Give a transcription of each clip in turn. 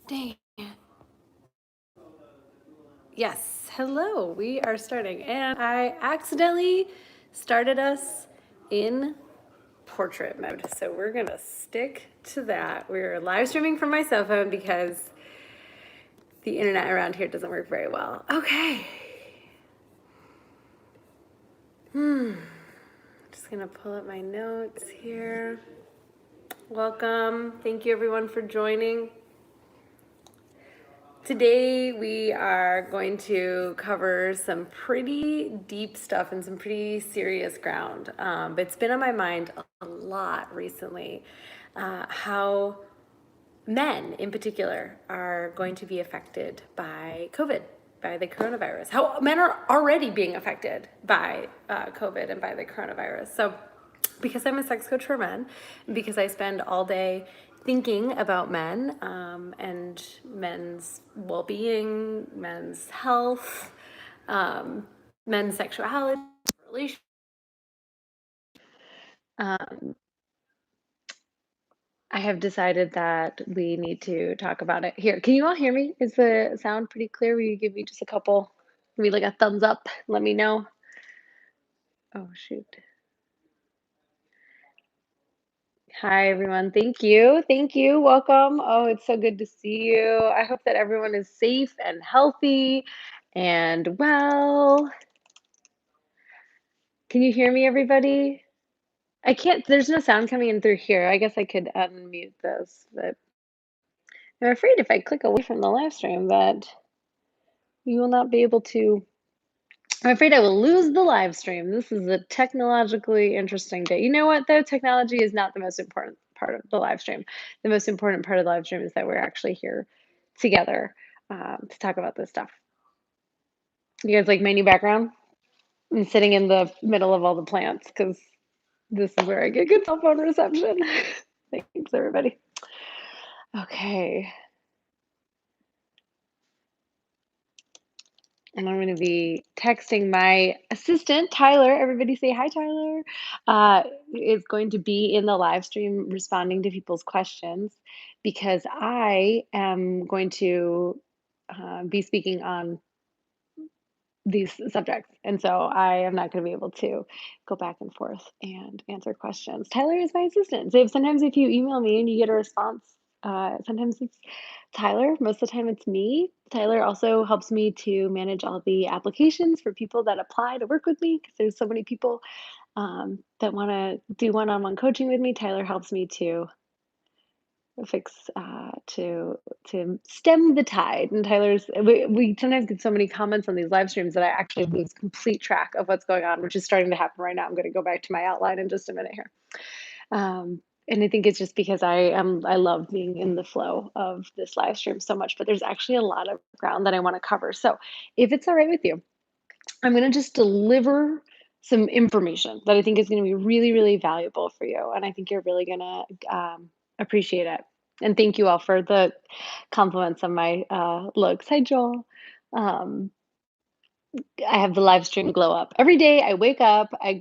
Dang it. Yes, hello, we are starting. And I accidentally started us in portrait mode. So we're gonna stick to that. We're live streaming from my cell phone because the internet around here doesn't work very well. Okay. Just gonna pull up my notes here. Welcome. Thank you everyone for joining. Today we are going to cover some pretty deep stuff and some pretty serious ground. But it's been on my mind a lot recently how men in particular are going to be affected by COVID, by the coronavirus. How men are already being affected by COVID and by the coronavirus. So because I'm a sex coach for men, and because I spend all day thinking about men and men's well-being, men's health, men's sexuality, relationship. I have decided that we need to talk about it. Here, can you all hear me? Is the sound pretty clear? Will you give me just a couple, give me like a thumbs up? Let me know. Oh, shoot. Hi, everyone. Thank you. Thank you. Welcome. Oh, it's so good to see you. I hope that everyone is safe and healthy and well. Can you hear me, everybody? I can't, there's no sound coming in through here. I guess I could unmute this, but I'm afraid if I click away from the live stream that you will not be able to. I'm afraid I will lose the live stream. This is a technologically interesting day. You know what, though? Technology is not the most important part of the live stream. The most important part of the live stream is that we're actually here together to talk about this stuff. You guys like my new background? I'm sitting in the middle of all the plants because this is where I get good cell phone reception. Thanks, everybody. Okay. And I'm going to be texting my assistant, Tyler. Everybody say hi, Tyler. Is going to be in the live stream responding to people's questions because I am going to be speaking on these subjects. And so I am not going to be able to go back and forth and answer questions. Tyler is my assistant. So sometimes if you email me and you get a response, sometimes it's Tyler. Most of the time it's me. Tyler also helps me to manage all the applications for people that apply to work with me because there's so many people that want to do one-on-one coaching with me. Tyler helps me to fix to stem the tide. And we sometimes get so many comments on these live streams that I actually lose complete track of what's going on, which is starting to happen right now. I'm going to go back to my outline in just a minute here. And I think it's just because I love being in the flow of this live stream so much, but there's actually a lot of ground that I want to cover. So if it's all right with you, I'm going to just deliver some information that I think is going to be really, really valuable for you. And I think you're really going to appreciate it. And thank you all for the compliments on my looks. Hi, Joel. Um, I have the live stream glow up. Every day I wake up, I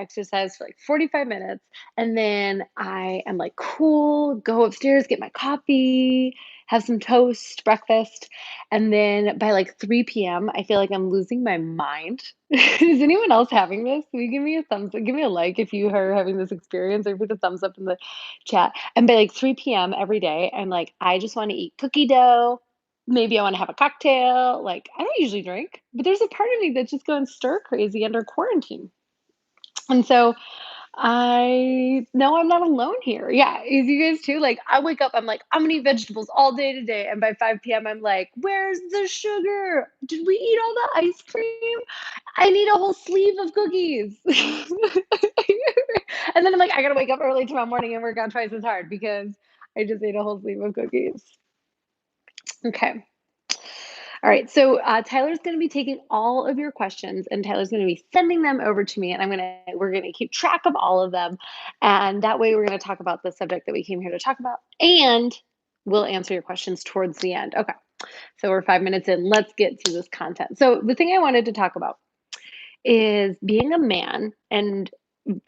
exercise for like 45 minutes, and then I am like cool, go upstairs, get my coffee, have some toast, breakfast, and then by like 3 p.m., I feel like I'm losing my mind. Is anyone else having this? Can you give me a thumbs up? Give me a like if you are having this experience, or put a thumbs up in the chat. And by like 3 p.m. every day, I'm like, I just want to eat cookie dough. Maybe I wanna have a cocktail, like, I don't usually drink, but there's a part of me that's just going stir crazy under quarantine, and so I know I'm not alone here. Yeah, is you guys too? Like, I wake up, I'm like, "I'm gonna eat vegetables all day today," and by 5 p.m., I'm like, "Where's the sugar? Did we eat all the ice cream? I need a whole sleeve of cookies." And then I'm like, "I gotta wake up early tomorrow morning and work out twice as hard because I just ate a whole sleeve of cookies." Okay. All right, so Tyler's going to be taking all of your questions, and Tyler's going to be sending them over to me, and we're going to keep track of all of them, and that way we're going to talk about the subject that we came here to talk about, and we'll answer your questions towards the end. Okay, so we're 5 minutes in. Let's get to this content. So the thing I wanted to talk about is being a man and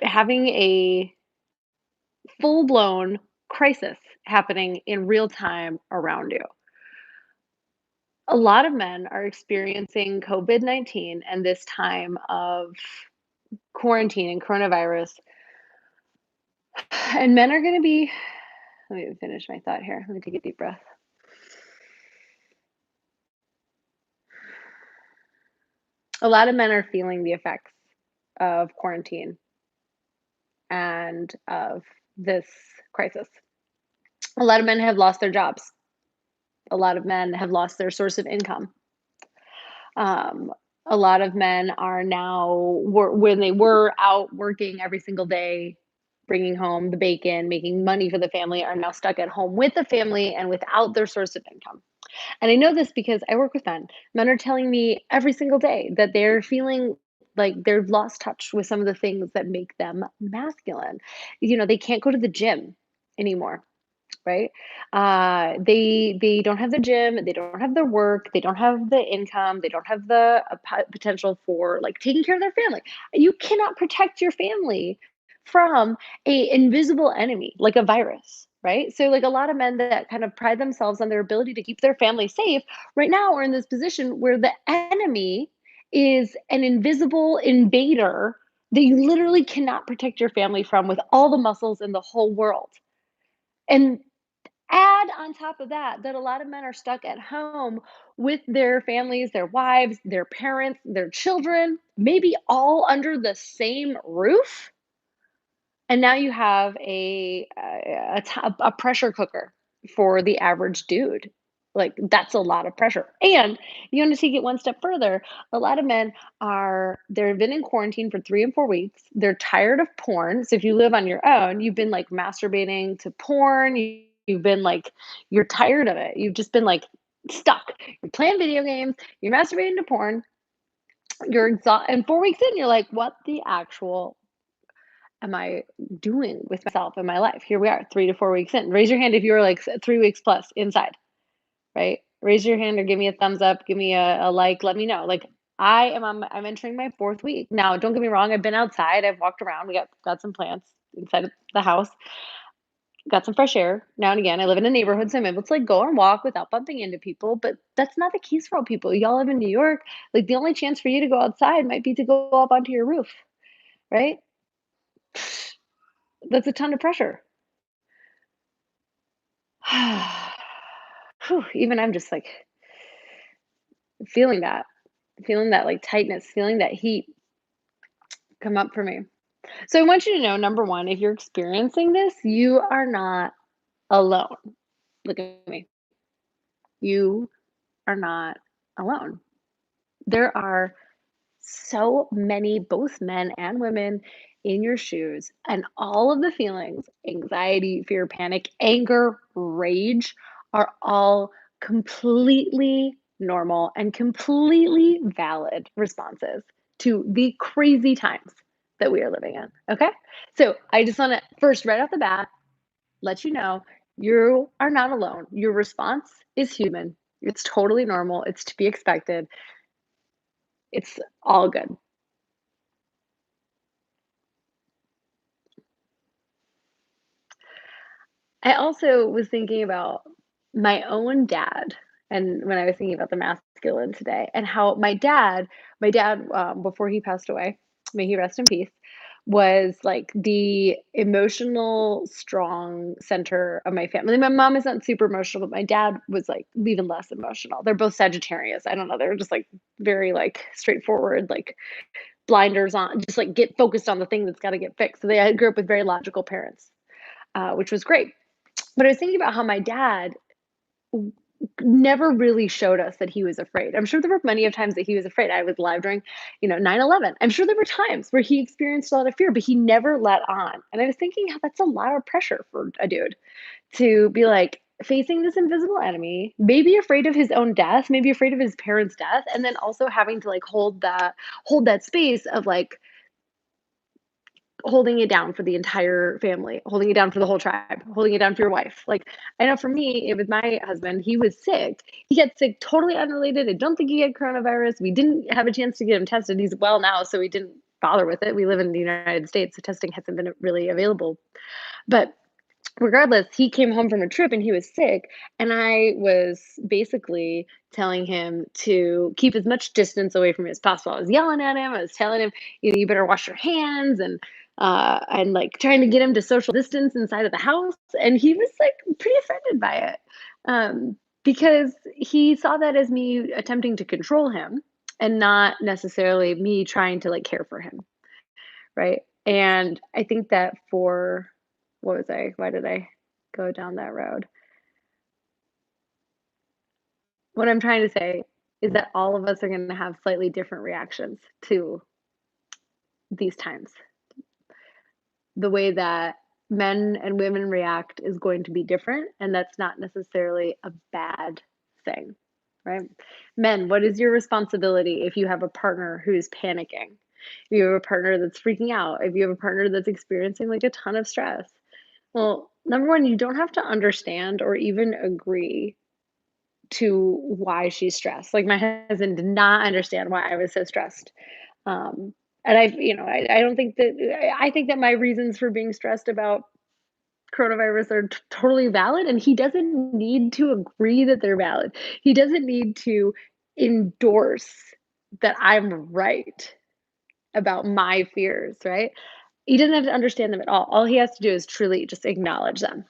having a full-blown crisis happening in real time around you. A lot of men are experiencing COVID-19 and this time of quarantine and coronavirus, and men are gonna be let me finish my thought here. Let me take a deep breath. A lot of men are feeling the effects of quarantine and of this crisis. A lot of men have lost their jobs. A lot of men have lost their source of income. Um, a lot of men are now when they were out working every single day, bringing home the bacon, making money for the family, are now stuck at home with the family and without their source of income. And I know this because I work with men. Men are telling me every single day that they're feeling like they've lost touch with some of the things that make them masculine. They can't go to the gym anymore, right? They don't have the gym, they don't have the work, they don't have the income, they don't have the potential for like taking care of their family. You cannot protect your family from a invisible enemy like a virus, right? So like a lot of men that kind of pride themselves on their ability to keep their family safe right now are in this position where the enemy is an invisible invader that you literally cannot protect your family from with all the muscles in the whole world. And add on top of that, that a lot of men are stuck at home with their families, their wives, their parents, their children, maybe all under the same roof. And now you have a pressure cooker for the average dude. Like, that's a lot of pressure. And you want to take it one step further, a lot of men they've been in quarantine for 3 and 4 weeks. They're tired of porn. So if you live on your own, you've been like masturbating to porn. You've been like, you're tired of it. You've just been like stuck. You're playing video games, you're masturbating to porn, you're exhausted. And 4 weeks in, you're like, what the actual am I doing with myself in my life? Here we are, 3 to 4 weeks in. Raise your hand if you were like 3 weeks plus inside, right? Raise your hand or give me a thumbs up, give me a like, let me know. Like I'm entering my fourth week. Now, don't get me wrong, I've been outside, I've walked around, we got some plants inside of the house, got some fresh air now and again. I live in a neighborhood, so I'm able to like go and walk without bumping into people. But that's not the case for all people. Y'all live in New York. Like the only chance for you to go outside might be to go up onto your roof, right? That's a ton of pressure. Whew, even I'm just like feeling that, feeling that like tightness, feeling that heat come up for me. So I want you to know, number one, if you're experiencing this, you are not alone. Look at me. You are not alone. There are so many, both men and women, in your shoes, and all of the feelings, anxiety, fear, panic, anger, rage, are all completely normal and completely valid responses to the crazy times that we are living in. Okay. So I just want to first, right off the bat, let you know you are not alone. Your response is human. It's totally normal. It's to be expected. It's all good. I also was thinking about my own dad, and when I was thinking about the masculine today, and how my dad, before he passed away, may he rest in peace, was like the emotional, strong center of my family. My mom is not super emotional, but my dad was like even less emotional. They're both Sagittarius. I don't know. They're just like very like straightforward, like blinders on, just like get focused on the thing that's got to get fixed. So I grew up with very logical parents, which was great. But I was thinking about how my dad w never really showed us that he was afraid. I'm sure there were many of times that he was afraid. I was alive during, 9/11. I'm sure there were times where he experienced a lot of fear, but he never let on. And I was thinking how that's a lot of pressure for a dude to be, like, facing this invisible enemy, maybe afraid of his own death, maybe afraid of his parents' death, and then also having to, like, hold that space of, like, holding it down for the entire family, holding it down for the whole tribe, holding it down for your wife. Like, I know for me, it was my husband, he was sick. He got sick totally unrelated. I don't think he had coronavirus. We didn't have a chance to get him tested. He's well now, so we didn't bother with it. We live in the United States, so testing hasn't been really available. But Regardless, he came home from a trip and he was sick, and I was basically telling him to keep as much distance away from me as possible. I was yelling at him. I was telling him, you better wash your hands, and like trying to get him to social distance inside of the house. And he was like pretty offended by it, because he saw that as me attempting to control him and not necessarily me trying to like care for him, right? And I think that for what was I? Why did I go down that road? What I'm trying to say is that all of us are going to have slightly different reactions to these times. The way that men and women react is going to be different, and that's not necessarily a bad thing, right? Men, what is your responsibility if you have a partner who's panicking? If you have a partner that's freaking out, if you have a partner that's experiencing like a ton of stress? Well, number one, you don't have to understand or even agree to why she's stressed. Like my husband did not understand why I was so stressed. Um, and I don't think that I think that my reasons for being stressed about coronavirus are totally valid, and he doesn't need to agree that they're valid. He doesn't need to endorse that I'm right about my fears, right? He doesn't have to understand them at all. All he has to do is truly just acknowledge them.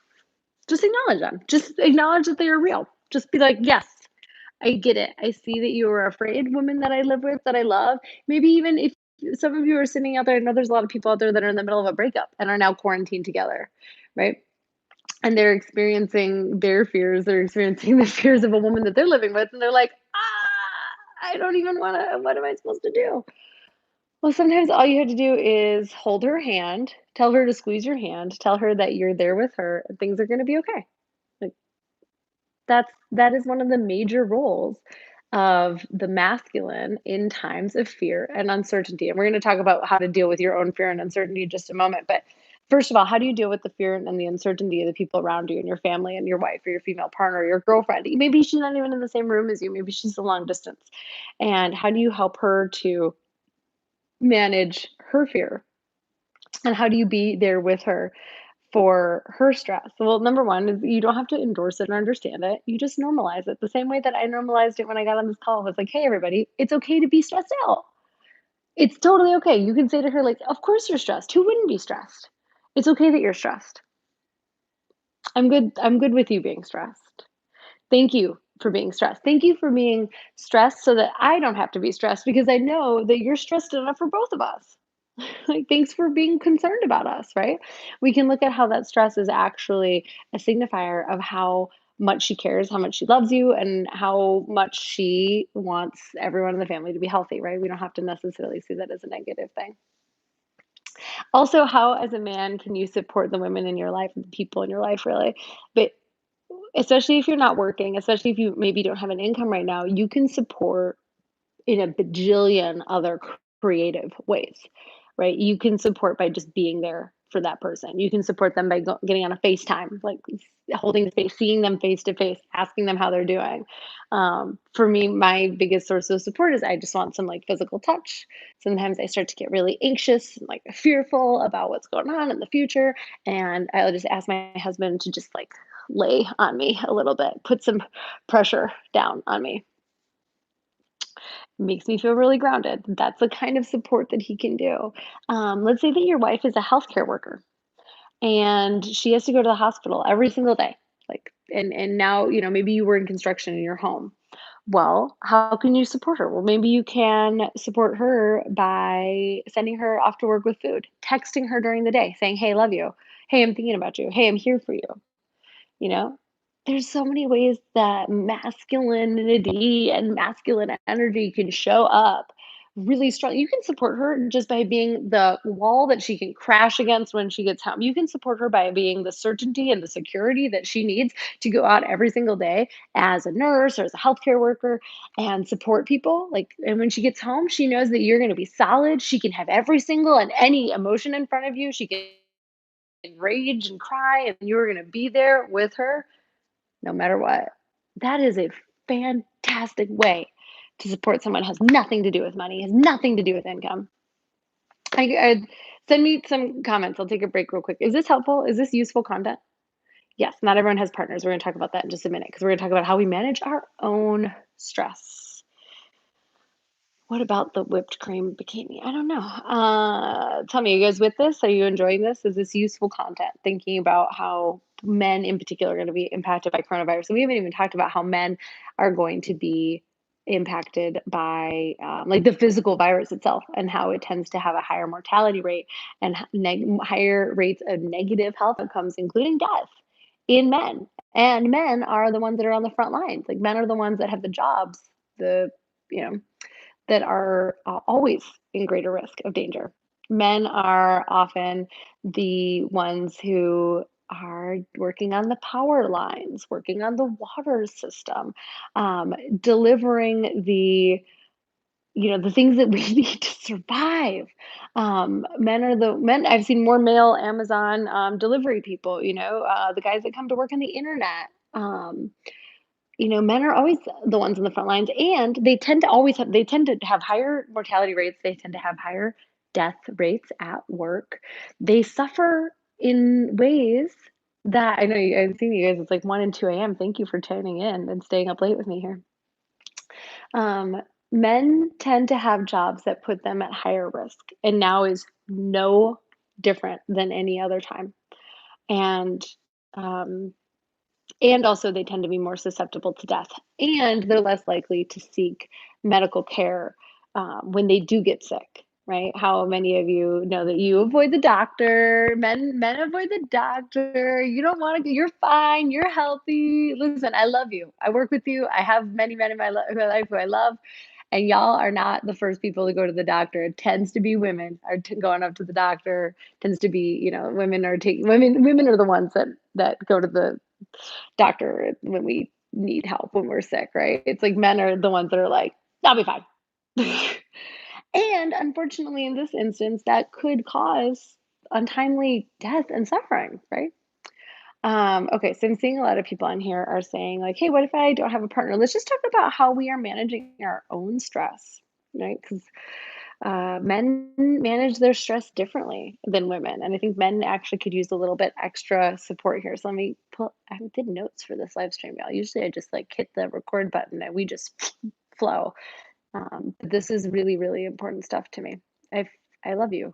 Just acknowledge them. Just acknowledge that they are real. Just be like, yes, I get it. I see that you are afraid, woman that I live with, that I love. Maybe even if some of you are sitting out there, I know there's a lot of people out there that are in the middle of a breakup and are now quarantined together, right? And they're experiencing their fears. They're experiencing the fears of a woman that they're living with. And they're like, I don't even want to, what am I supposed to do? Well, sometimes all you have to do is hold her hand, tell her to squeeze your hand, tell her that you're there with her, and things are going to be okay. Like, that is one of the major roles of the masculine in times of fear and uncertainty. And we're going to talk about how to deal with your own fear and uncertainty in just a moment. But first of all, how do you deal with the fear and the uncertainty of the people around you and your family and your wife or your female partner or your girlfriend? Maybe she's not even in the same room as you. Maybe she's a long distance. And how do you help her to manage her fear? And how do you be there with her for her stress? Well, number one is you don't have to endorse it or understand it. You just normalize it the same way that I normalized it when I got on this call. I was like, hey, everybody, it's okay to be stressed out. It's totally okay. You can say to her, like, of course you're stressed. Who wouldn't be stressed? It's okay that you're stressed. I'm good. I'm good with you being stressed. Thank you for being stressed. Thank you for being stressed so that I don't have to be stressed because I know that you're stressed enough for both of us. Like, thanks for being concerned about us, right? We can look at how that stress is actually a signifier of how much she cares, how much she loves you, and how much she wants everyone in the family to be healthy, right? We don't have to necessarily see that as a negative thing. Also, how as a man can you support the women in your life, the people in your life, really? But especially if you're not working, especially if you maybe don't have an income right now, you can support in a bajillion other creative ways, right? You can support by just being there for that person. You can support them by getting on a FaceTime, like holding space, seeing them face to face, asking them how they're doing. For me, my biggest source of support is I just want some like physical touch. Sometimes I start to get really anxious and like fearful about what's going on in the future. And I'll just ask my husband to just like lay on me a little bit, put some pressure down on me. Makes me feel really grounded. That's the kind of support that he can do. Let's say that your wife is a healthcare worker and she has to go to the hospital every single day. Like, and now, maybe you were in construction in your home. Well, how can you support her? Well, maybe you can support her by sending her off to work with food, texting her during the day, saying, "Hey, love you. Hey, I'm thinking about you. Hey, I'm here for you." You know? There's so many ways that masculinity and masculine energy can show up really strong. You can support her just by being the wall that she can crash against when she gets home. You can support her by being the certainty and the security that she needs to go out every single day as a nurse or as a healthcare worker and support people. Like, and when she gets home, she knows that you're going to be solid. She can have every single and any emotion in front of you. She can rage and cry, and you're going to be there with her no matter what. That is a fantastic way to support someone. It has nothing to do with money, has nothing to do with income. I send me some comments. I'll take a break real quick. Is this helpful? Is this useful content? Yes, not everyone has partners. We're gonna talk about that in just a minute because we're gonna talk about how we manage our own stress. What about the whipped cream bikini? I don't know. Tell me, are you guys with this? Are you enjoying this? Is this useful content? Thinking about how men in particular are going to be impacted by coronavirus. And we haven't even talked about how men are going to be impacted by like the physical virus itself and how it tends to have a higher mortality rate and higher rates of negative health outcomes, including death in men. And men are the ones that are on the front lines. Like men are the ones that have the jobs, the, you know, that are always in greater risk of danger. Men are often the ones who are working on the power lines, working on the water system, delivering the things that we need to survive. Men. I've seen more male Amazon delivery people. The guys that come to work on the internet. Men are always the ones in the front lines, and they tend to have higher mortality rates, they tend to have higher death rates at work. They suffer in ways that I know I've seen you guys, it's like 1 and 2 AM. Thank you for tuning in and staying up late with me here. Um, Men tend to have jobs that put them at higher risk, and now is no different than any other time. And, um and also, they tend to be more susceptible to death, and they're less likely to seek medical care when they do get sick. Right? How many of you know that you avoid the doctor? Men avoid the doctor. You don't want to. You're fine. You're healthy. Listen, I love you. I work with you. I have many men in my life who I love, and y'all are not the first people to go to the doctor. It tends to be women are going up to the doctor. Tends to be women are taking women. Women are the ones that go to the doctor when we need help when we're sick, right? It's like men are the ones that are like, "I'll be fine." And unfortunately, in this instance, that could cause untimely death and suffering, right? Okay, so I'm seeing a lot of people on here are saying, like, hey, what if I don't have a partner? Let's just talk about how we are managing our own stress, right? Because men manage their stress differently than women, and I think men actually could use a little bit extra support here. So let me pull. I did notes for this live stream, y'all. Usually, I just like hit the record button and we just flow. But this is really, really important stuff to me. I I love you.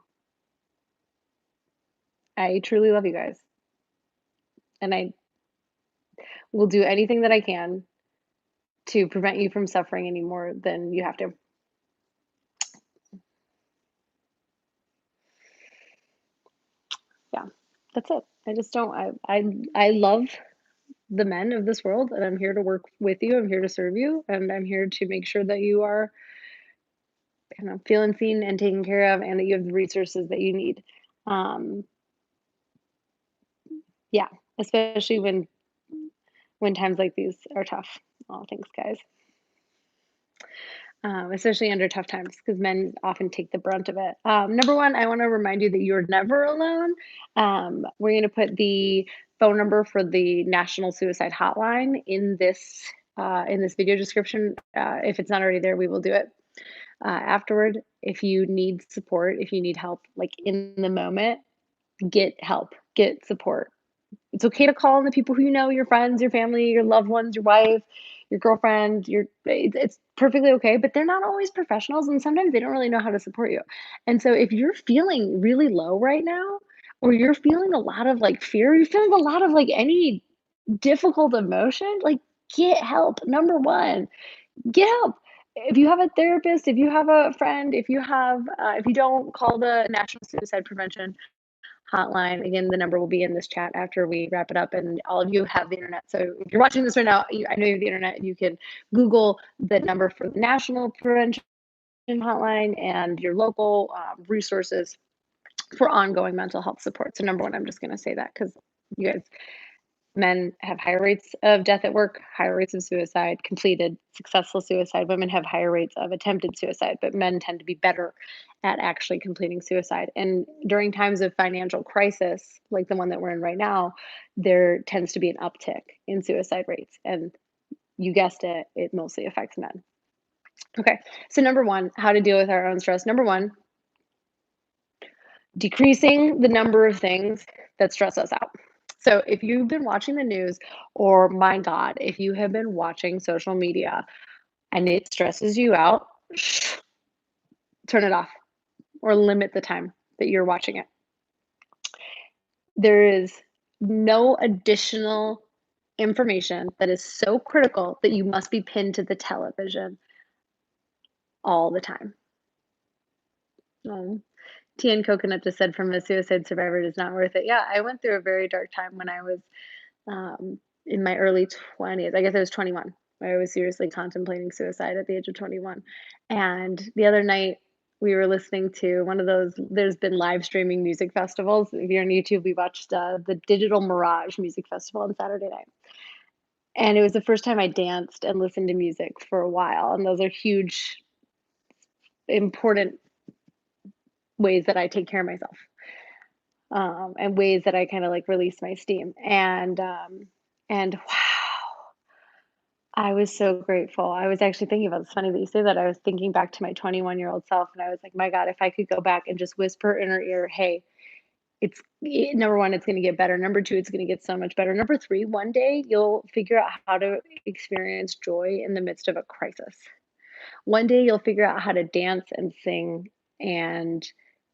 I truly love you guys, and I will do anything that I can to prevent you from suffering any more than you have to. Yeah, that's it. I just don't. I love the men of this world, and I'm here to work with you. I'm here to serve you, and I'm here to make sure that you are, feeling seen and taken care of, and that you have the resources that you need. Um, yeah, especially when times like these are tough. Oh, thanks, guys. Especially under tough times, because men often take the brunt of it. Number one, I want to remind you that you're never alone. We're going to put the phone number for the National Suicide Hotline in this video description. If it's not already there, we will do it afterward. If you need support, if you need help, like in the moment, get help, get support. It's okay to call on the people who you know, your friends, your family, your loved ones, your wife, your girlfriend, it's perfectly okay, but they're not always professionals and sometimes they don't really know how to support you. And so if you're feeling really low right now, or you're feeling a lot of like fear, you're feeling a lot of like any difficult emotion, like get help. Number one, get help. If you have a therapist, if you have a friend, if you don't, call the National Suicide Prevention hotline. Again, the number will be in this chat after we wrap it up, and all of you have the internet. So if you're watching this right now, I know you have the internet. You can Google the number for the National Prevention Hotline and your local resources for ongoing mental health support. So number one, I'm just going to say that because you guys, men have higher rates of death at work, higher rates of suicide, completed successful suicide. Women have higher rates of attempted suicide, but men tend to be better at actually completing suicide. And during times of financial crisis, like the one that we're in right now, there tends to be an uptick in suicide rates. And you guessed it, it mostly affects men. Okay, so number one, how to deal with our own stress. Number one, decreasing the number of things that stress us out. So if you've been watching the news, or my God, if you have been watching social media and it stresses you out, turn it off or limit the time that you're watching it. There is no additional information that is so critical that you must be pinned to the television all the time. Um, Tea and Coconut just said, from a suicide survivor, it is not worth it. Yeah, I went through a very dark time when I was in my early 20s. I guess I was 21. I was seriously contemplating suicide at the age of 21. And the other night, we were listening to one of those. There's been live streaming music festivals. If you're on YouTube, we watched the Digital Mirage Music Festival on Saturday night. And it was the first time I danced and listened to music for a while. And those are huge, important ways that I take care of myself, and ways that I kind of like release my steam. And wow, I was so grateful. I was actually thinking about it's funny that you say that. I was thinking back to my 21-year-old self, and I was like, my God, if I could go back and just whisper in her ear, hey, number one, it's going to get better. Number two, it's going to get so much better. Number three, one day you'll figure out how to experience joy in the midst of a crisis. One day you'll figure out how to dance and sing and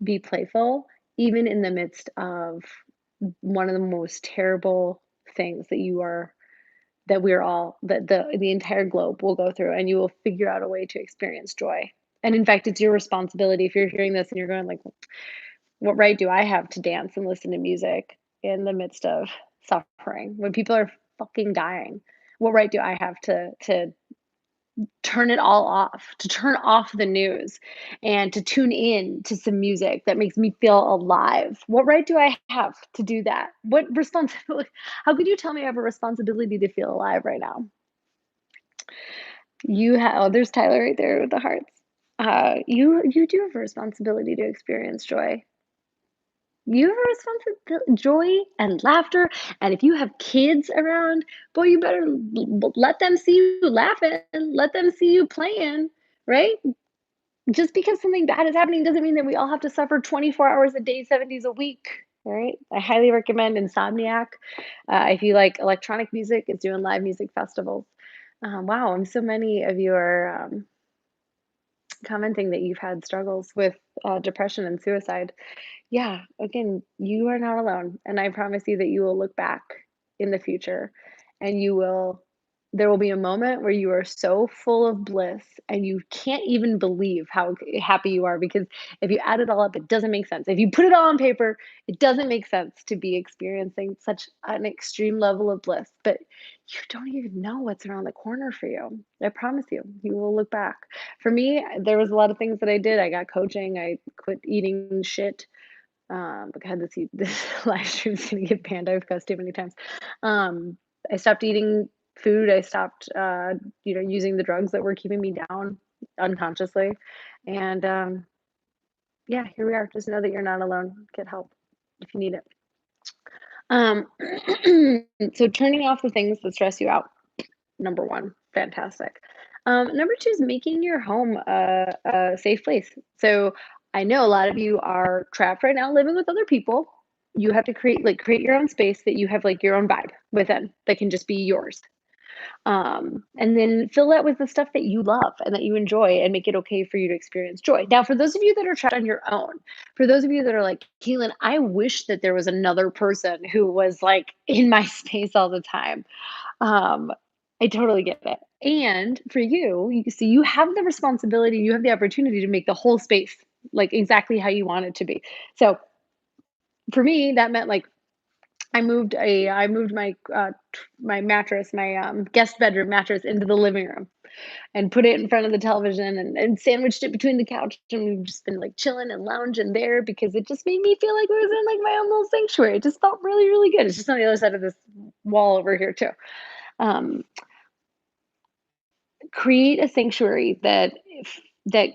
be playful, even in the midst of one of the most terrible things that we're all that the entire globe will go through, and you will figure out a way to experience joy. And in fact, it's your responsibility. If you're hearing this and you're going like, what right do I have to dance and listen to music in the midst of suffering when people are fucking dying? What right do I have to turn it all off, to turn off the news and to tune in to some music that makes me feel alive? What right do I have to do that? What responsibility? How could you tell me I have a responsibility to feel alive right now? Oh, there's Tyler right there with the hearts. You do have a responsibility to experience joy. You have a responsibility, joy and laughter. And if you have kids around, boy, you better let them see you laughing, let them see you playing, right? Just because something bad is happening doesn't mean that we all have to suffer 24 hours a day, 7 days a week. All right. I highly recommend Insomniac. If you like electronic music, it's doing live music festivals. Wow, so many of you are commenting that you've had struggles with depression and suicide. Yeah, again, you are not alone, and I promise you that you will look back in the future and there will be a moment where you are so full of bliss and you can't even believe how happy you are, because if you add it all up, it doesn't make sense. If you put it all on paper, it doesn't make sense to be experiencing such an extreme level of bliss, but you don't even know what's around the corner for you. I promise you, you will look back. For me, there was a lot of things that I did. I got coaching, I quit eating shit. God, this live stream is gonna get banned. I've cussed too many times. I stopped eating food. I stopped, using the drugs that were keeping me down unconsciously. And yeah, here we are. Just know that you're not alone. Get help if you need it. Um, so turning off the things that stress you out. Number one, fantastic. Number two is making your home a safe place. So I know a lot of you are trapped right now living with other people. You have to create your own space that you have like your own vibe within that can just be yours. And then fill that with the stuff that you love and that you enjoy and make it okay for you to experience joy. Now, for those of you that are trapped on your own, for those of you that are like, Keelan, I wish that there was another person who was like in my space all the time. um, I totally get it. And for you, you have the responsibility, you have the opportunity to make the whole space like exactly how you want it to be. So for me, that meant like I moved my mattress, my guest bedroom mattress into the living room and put it in front of the television and sandwiched it between the couch, and we've just been like chilling and lounging there because it just made me feel like I was in like my own little sanctuary. It just felt really, really good. It's just on the other side of this wall over here too. Um, Create a sanctuary that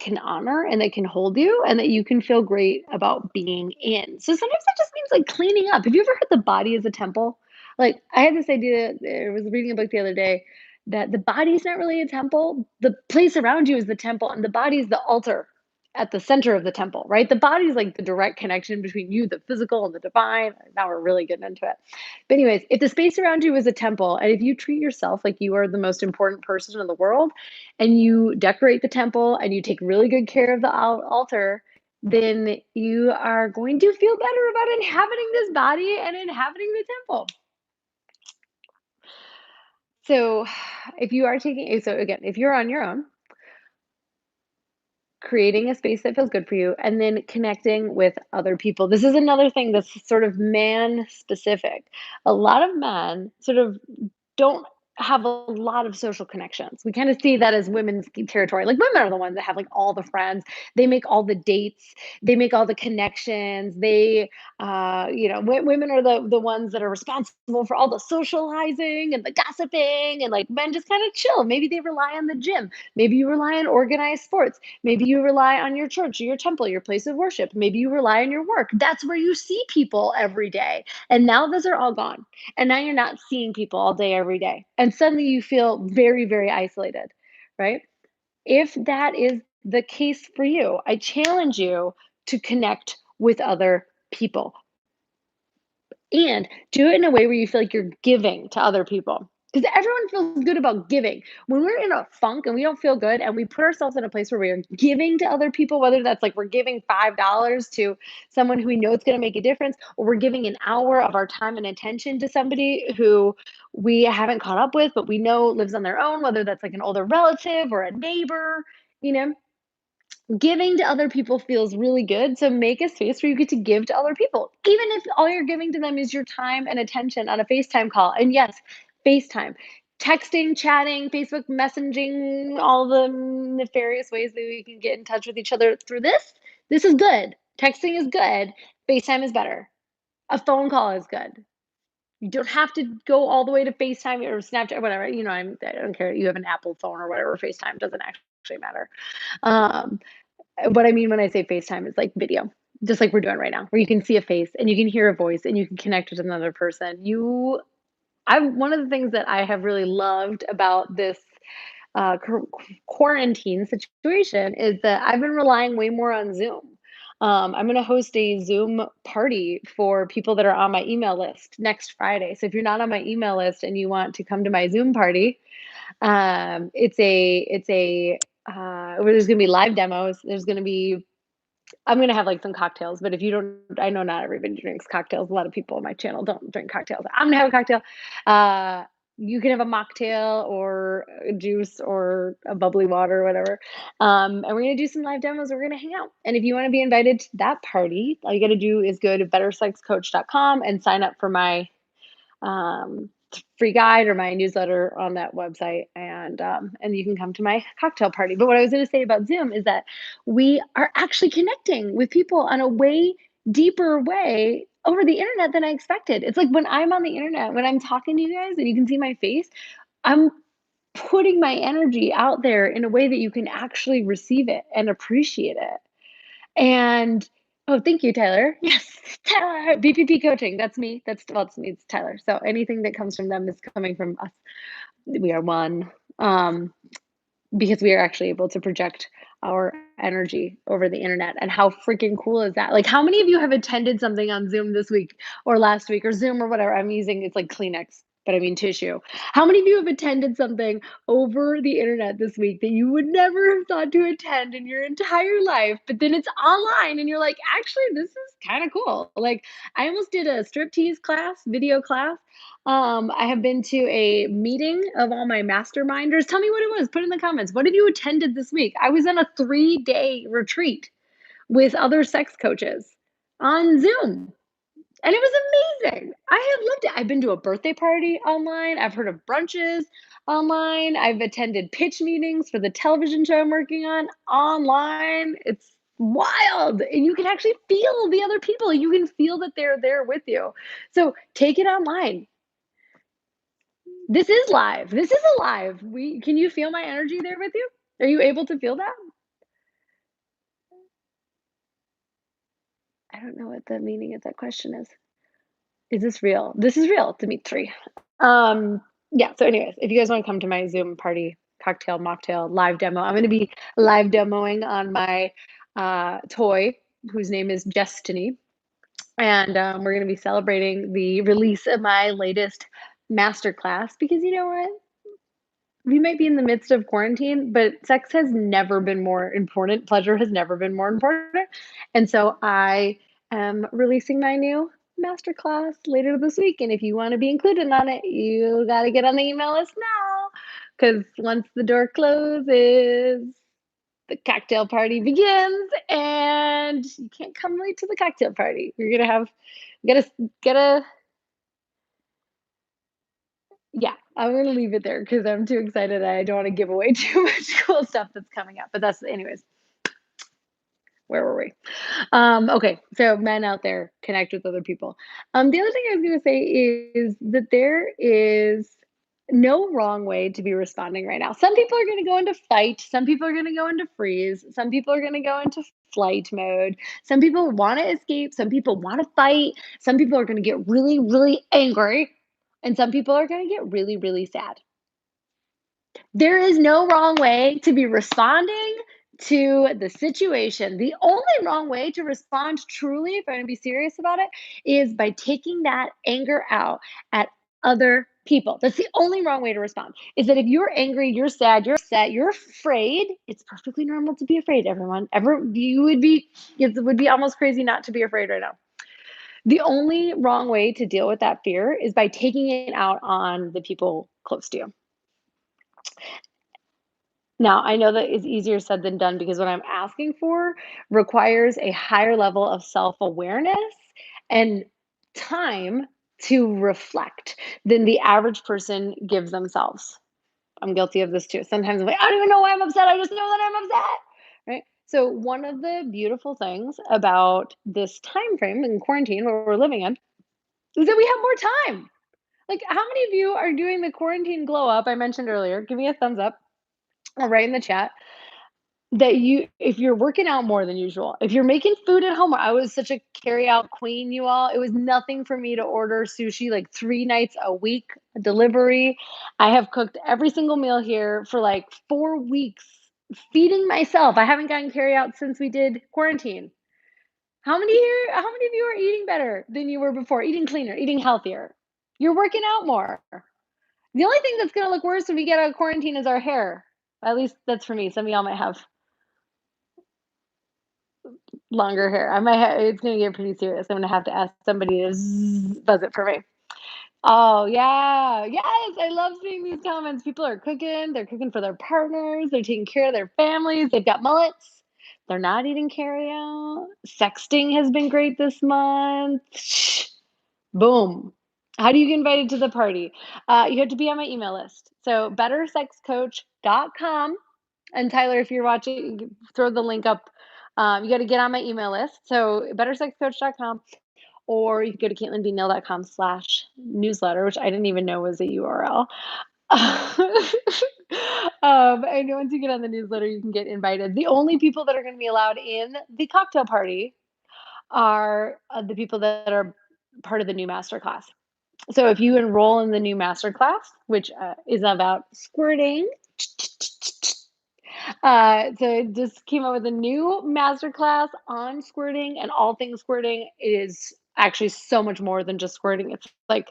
can honor and that can hold you and that you can feel great about being in. So sometimes that just means like cleaning up. Have you ever heard the body is a temple? Like I had this idea, I was reading a book the other day that the body's not really a temple. The place around you is the temple and the body is the altar. at the center of the temple, right? The body is like the direct connection between you, the physical, and the divine. Now we're really getting into it. But, anyways, if the space around you is a temple, and if you treat yourself like you are the most important person in the world, and you decorate the temple and you take really good care of the altar, then you are going to feel better about inhabiting this body and inhabiting the temple. So, if you are taking, so again, if you're on your own, creating a space that feels good for you, and then connecting with other people. This is another thing that's sort of man specific. A lot of men sort of don't have a lot of social connections. We kind of see that as women's territory. Like, women are the ones that have like all the friends. They make all the dates. They make all the connections. Women are the ones that are responsible for all the socializing and the gossiping, and like men just kind of chill. Maybe they rely on the gym. Maybe you rely on organized sports. Maybe you rely on your church or your temple, your place of worship. Maybe you rely on your work. That's where you see people every day. And now those are all gone. And now you're not seeing people all day, every day. And suddenly you feel very, very isolated, right? If that is the case for you, I challenge you to connect with other people and do it in a way where you feel like you're giving to other people. Because everyone feels good about giving. When we're in a funk and we don't feel good and we put ourselves in a place where we are giving to other people, whether that's like we're giving $5 to someone who we know it's going to make a difference, or we're giving an hour of our time and attention to somebody who we haven't caught up with, but we know lives on their own, whether that's like an older relative or a neighbor, you know, giving to other people feels really good. So make a space where you get to give to other people, even if all you're giving to them is your time and attention on a FaceTime call. And yes, FaceTime, texting, chatting, Facebook messaging, all the nefarious ways that we can get in touch with each other through this. This is good. Texting is good. FaceTime is better. A phone call is good. You don't have to go all the way to FaceTime or Snapchat, or whatever. I don't care. You have an Apple phone or whatever. FaceTime doesn't actually matter. Um, what I mean when I say FaceTime is like video, just like we're doing right now, where you can see a face and you can hear a voice and you can connect with another person. I One of the things that I have really loved about this quarantine situation is that I've been relying way more on Zoom. I'm going to host a Zoom party for people that are on my email list next Friday. So if you're not on my email list and you want to come to my Zoom party, where there's gonna be live demos. I'm gonna have like some cocktails, but if you don't, I know not everybody drinks cocktails. A lot of people on my channel don't drink cocktails. I'm gonna have a cocktail. Uh, you can have a mocktail or a juice or a bubbly water or whatever. And we're gonna do some live demos. We're gonna hang out. And if you want to be invited to that party, all you got to do is go to bettersexcoach.com and sign up for my um, free guide or my newsletter on that website, and you can come to my cocktail party. But what I was going to say about Zoom is that we are actually connecting with people on a way deeper way over the internet than I expected. It's like when I'm on the internet, when I'm talking to you guys and you can see my face, I'm putting my energy out there in a way that you can actually receive it and appreciate it. And oh, thank you, Tyler. Yes, Tyler, BPP coaching. That's me. It's me. It's Tyler. So anything that comes from them is coming from us. We are one. Because we are actually able to project our energy over the internet. And how freaking cool is that? Like, how many of you have attended something on Zoom this week or last week or Zoom or whatever? I'm using it's like Kleenex, but I mean tissue. How many of you have attended something over the internet this week that you would never have thought to attend in your entire life, but then it's online and you're like, actually, this is kind of cool. Like, I almost did a striptease class, video class. I have been to a meeting of all my masterminders. Tell me what it was. Put in the comments. What have you attended this week? I was in a 3-day retreat with other sex coaches on Zoom. And it was amazing. I have loved it. I've been to a birthday party online. I've heard of brunches online. I've attended pitch meetings for the television show I'm working on online. It's wild. And you can actually feel the other people. You can feel that they're there with you. So take it online. This is live. This is alive. We Can you feel my energy there with you? Are you able to feel that? I don't know what the meaning of that question is. Is this real? This is real, Dimitri. Yeah, so anyways, if you guys wanna come to my Zoom party, cocktail, mocktail, live demo, I'm gonna be live demoing on my toy whose name is Destiny. And we're going to be celebrating the release of my latest masterclass because you know what? We might be in the midst of quarantine, but sex has never been more important. Pleasure has never been more important. And so I am releasing my new masterclass later this week. And if you want to be included on it, you got to get on the email list now. Because once the door closes, the cocktail party begins and you can't come late to the cocktail party. You're going to have, gotta yeah, I'm gonna leave it there because I'm too excited. I don't want to give away too much cool stuff that's coming up. But that's, anyways, where were we? Okay, so men out there, connect with other people. The other thing I was gonna say is that there is no wrong way to be responding right now. Some people are gonna go into fight. Some people are gonna go into freeze. Some people are gonna go into flight mode. Some people want to escape. Some people want to fight. Some people are gonna get really, really angry. And some people are gonna get really, really sad. There is no wrong way to be responding to the situation. The only wrong way to respond truly, if I'm going to be serious about it, is by taking that anger out at other people. That's the only wrong way to respond. Is that if you're angry, you're sad, you're upset, you're afraid, it's perfectly normal to be afraid, everyone. It would be almost crazy not to be afraid right now. The only wrong way to deal with that fear is by taking it out on the people close to you. Now, I know that is easier said than done because what I'm asking for requires a higher level of self-awareness and time to reflect than the average person gives themselves. I'm guilty of this too. Sometimes I'm like, I don't even know why I'm upset. I just know that I'm upset. Right? So one of the beautiful things about this time frame in quarantine where we're living in is that we have more time. Like, how many of you are doing the quarantine glow up I mentioned earlier? Give me a thumbs up or write in the chat that you, if you're working out more than usual, if you're making food at home. I was such a carry out queen, you all. It was nothing for me to order sushi like 3 nights a week delivery. I have cooked every single meal here for like 4 weeks, feeding myself. I haven't gotten carry out since we did quarantine. How many of you are eating better than you were before? Eating cleaner, eating healthier. You're working out more. The only thing that's going to look worse when we get out of quarantine is our hair. At least that's for me. Some of y'all might have longer hair. I might have, it's gonna get pretty serious. I'm gonna have to ask somebody to buzz it for me. Oh yeah, yes, I love seeing these comments. People are cooking. They're cooking for their partners. They're taking care of their families. They've got mullets. They're not eating carry out. Sexting has been great this month. Boom. How do you get invited to the party? You have to be on my email list. So bettersexcoach.com. And Tyler, if you're watching, throw the link up. You got to get on my email list. So bettersexcoach.com, or you can go to caitlinbneal.com/newsletter, which I didn't even know was a URL. And once you get on the newsletter, you can get invited. The only people that are going to be allowed in the cocktail party are the people that are part of the new masterclass. So if you enroll in the new masterclass, which is about squirting, so it just came out with a new masterclass on squirting and all things squirting. It is actually so much more than just squirting. It's like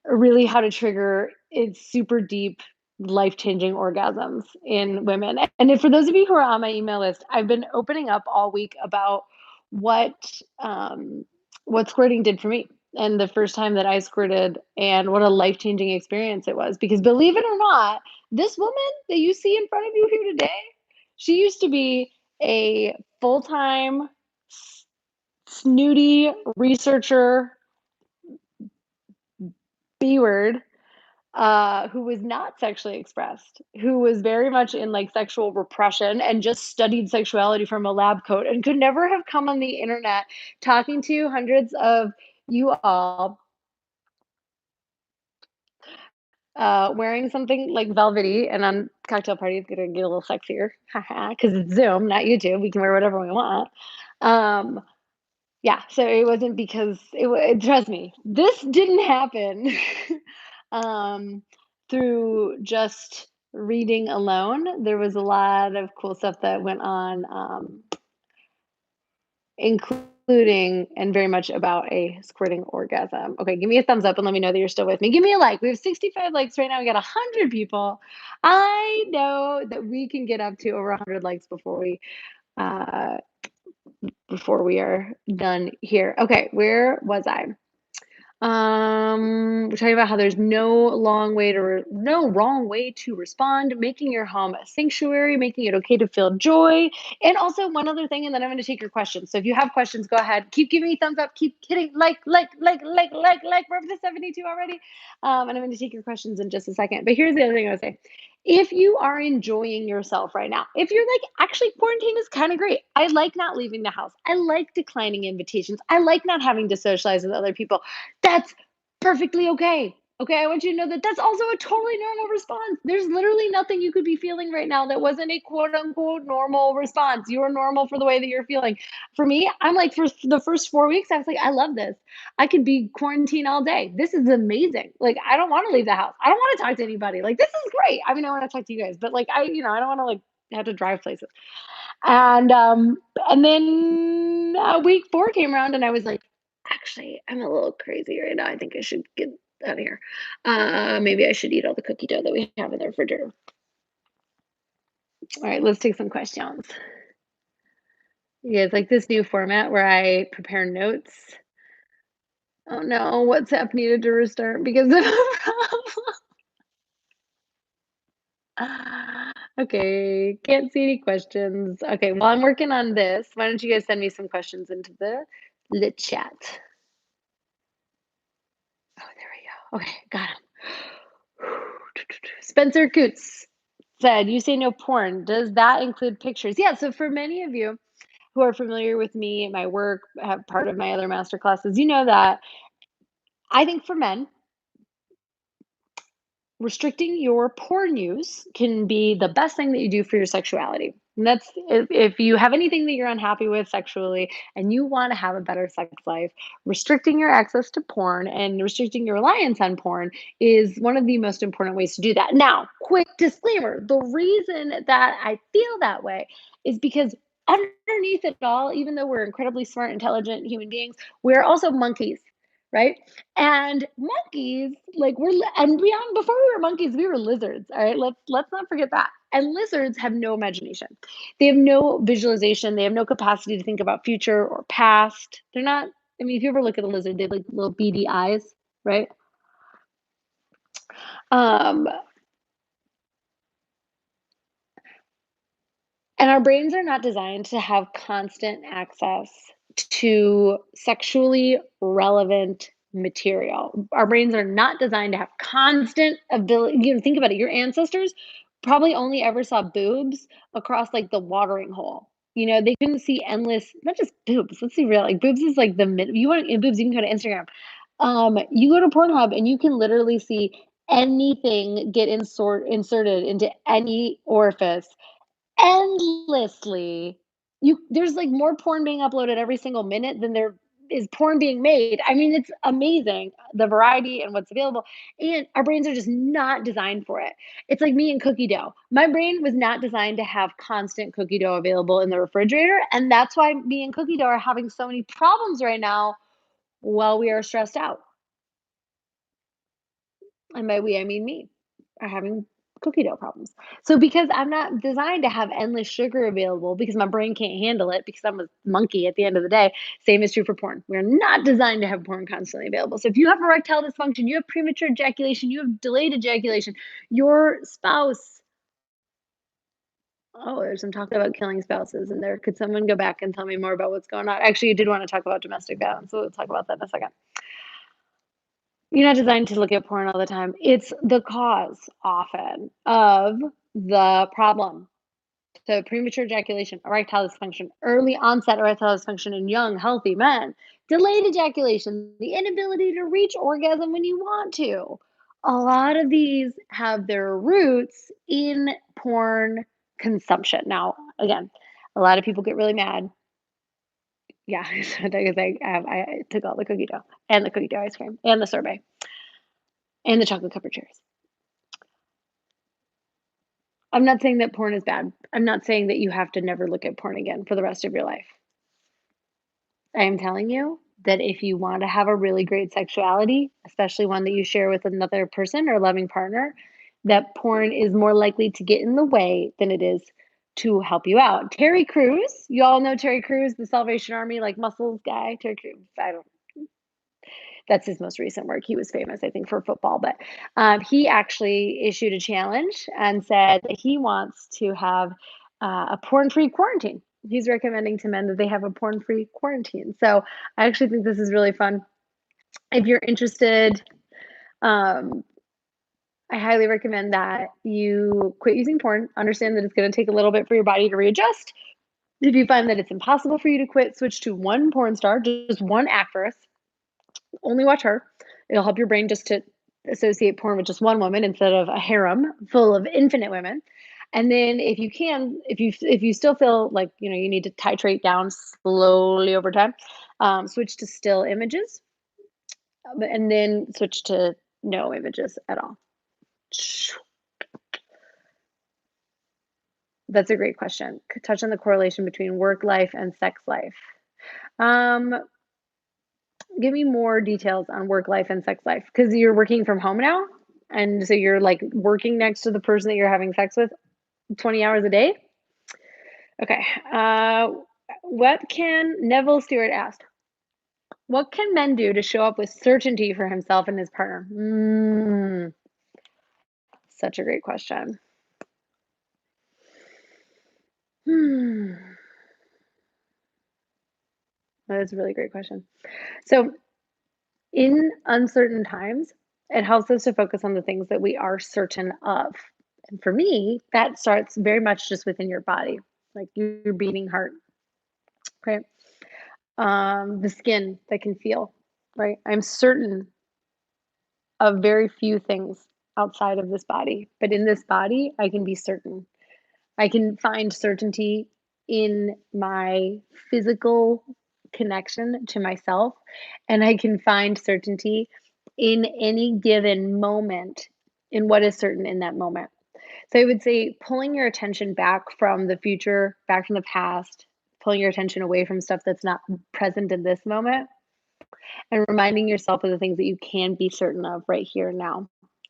really how to trigger it's super deep, life-changing orgasms in women. And if, for those of you who are on my email list, I've been opening up all week about what what squirting did for me and the first time that I squirted and what a life-changing experience it was. Because believe it or not, this woman that you see in front of you here today, she used to be a full-time snooty researcher, B word, who was not sexually expressed, who was very much in like sexual repression and just studied sexuality from a lab coat and could never have come on the internet talking to hundreds of you all wearing something like velvety and on cocktail party it's gonna get a little sexier, because it's Zoom, not YouTube. We can wear whatever we want. Um, yeah, so it wasn't because trust me, this didn't happen um, through just reading alone. There was a lot of cool stuff that went on including and very much about a squirting orgasm. Okay, give me a thumbs up and let me know that you're still with me. Give me a like. We have 65 likes right now. We got 100 people. I know that we can get up to over 100 likes uh before we are done here. Okay, where was I? We're talking about how there's no wrong way to respond, making your home a sanctuary, making it okay to feel joy. And also one other thing, and then I'm going to take your questions. So if you have questions, go ahead. Keep giving me thumbs up. Keep hitting like. We're up to 72 already. And I'm going to take your questions in just a second. But here's the other thing I would say. If you are enjoying yourself right now, if you're like, actually, quarantine is kind of great. I like not leaving the house. I like declining invitations. I like not having to socialize with other people. That's perfectly okay. Okay, I want you to know that that's also a totally normal response. There's literally nothing you could be feeling right now that wasn't a quote unquote normal response. You're normal for the way that you're feeling. For me, I'm like, for the first 4 weeks, I was like, I love this. I could be quarantined all day. This is amazing. Like, I don't want to leave the house. I don't want to talk to anybody. Like, this is great. I mean, I want to talk to you guys, but like, I don't want to like have to drive places. And um, and then week 4 came around, and I was like, actually, I'm a little crazy right now. I think I should get out of here. Maybe I should eat all the cookie dough that we have in the refrigerator. All right, let's take some questions. You guys like this new format where I prepare notes? Oh no, WhatsApp needed to restart because of a problem. Okay, can't see any questions. Okay, well, I'm working on this. Why don't you guys send me some questions into the chat? Oh, there we go. Okay, got him. Spencer Coots said, "You say no porn. Does that include pictures?" Yeah. So for many of you who are familiar with me and my work, have part of my other master classes, you know that I think for men, restricting your porn use can be the best thing that you do for your sexuality. And that's if you have anything that you're unhappy with sexually and you want to have a better sex life, restricting your access to porn and restricting your reliance on porn is one of the most important ways to do that. Now, quick disclaimer, the reason that I feel that way is because underneath it all, even though we're incredibly smart, intelligent human beings, we're also monkeys, right? And monkeys, like and beyond, before we were monkeys, we were lizards. All right, let's not forget that. And lizards have no imagination. They have no visualization. They have no capacity to think about future or past. They're not. I mean, if you ever look at a lizard, they have like little beady eyes, right? Um, And our brains are not designed to have constant access to sexually relevant material. Our brains are not designed to have constant ability. You know, think about it. Your ancestors probably only ever saw boobs across like the watering hole. You know, they couldn't see endless, not just boobs. Let's be real. Like boobs is like the mid. You want boobs, you can go to Instagram. You go to Pornhub and you can literally see anything get inserted into any orifice endlessly. There's like more porn being uploaded every single minute than there is porn being made. I mean, it's amazing the variety and what's available. And our brains are just not designed for it. It's like me and cookie dough. My brain was not designed to have constant cookie dough available in the refrigerator. And that's why me and cookie dough are having so many problems right now while we are stressed out. And by we, I mean me, are having cookie dough problems. So because I'm not designed to have endless sugar available because my brain can't handle it because I'm a monkey at the end of the day, same is true for porn. We're not designed to have porn constantly available. So if you have erectile dysfunction, you have premature ejaculation, you have delayed ejaculation, your spouse, oh, there's some talk about killing spouses in there. Could someone go back and tell me more about what's going on? Actually, you did want to talk about domestic violence, so we'll talk about that in a second. You're not designed to look at porn all the time. It's the cause often of the problem. So premature ejaculation, erectile dysfunction, early onset erectile dysfunction in young, healthy men, delayed ejaculation, the inability to reach orgasm when you want to. A lot of these have their roots in porn consumption. Now, again, a lot of people get really mad. Yeah, because I took all the cookie dough and the cookie dough ice cream and the sorbet and the chocolate covered cherries. I'm not saying that porn is bad. I'm not saying that you have to never look at porn again for the rest of your life. I am telling you that if you want to have a really great sexuality, especially one that you share with another person or loving partner, that porn is more likely to get in the way than it is to help you out. Terry Crews, you all know Terry Crews, the Salvation Army, like muscles guy. Terry Crews, I don't that's his most recent work. He was famous, I think, for football, but he actually issued a challenge and said that he wants to have a porn-free quarantine. He's recommending to men that they have a porn-free quarantine. So I actually think this is really fun. If you're interested, um, I highly recommend that you quit using porn. Understand that it's going to take a little bit for your body to readjust. If you find that it's impossible for you to quit, switch to one porn star, just one actress, only watch her. It'll help your brain just to associate porn with just one woman instead of a harem full of infinite women. And then if you can, if you still feel like you need to titrate down slowly over time, switch to still images, and then switch to no images at all. That's a great question. Touch on the correlation between work life and sex life. Um, Give me more details on work life and sex life because you're working from home now, and so you're like working next to the person that you're having sex with 20 hours a day. Okay. What can Neville Stewart asked? What can men do to show up with certainty for himself and his partner? Such a great question. Hmm. That is a really great question. So, in uncertain times, it helps us to focus on the things that we are certain of. And for me, that starts very much just within your body, like your beating heart, right? The skin that can feel, right? I'm certain of very few things outside of this body, but in this body, I can be certain. I can find certainty in my physical connection to myself, and I can find certainty in any given moment in what is certain in that moment. So I would say pulling your attention back from the future, back from the past, pulling your attention away from stuff that's not present in this moment, and reminding yourself of the things that you can be certain of right here and now.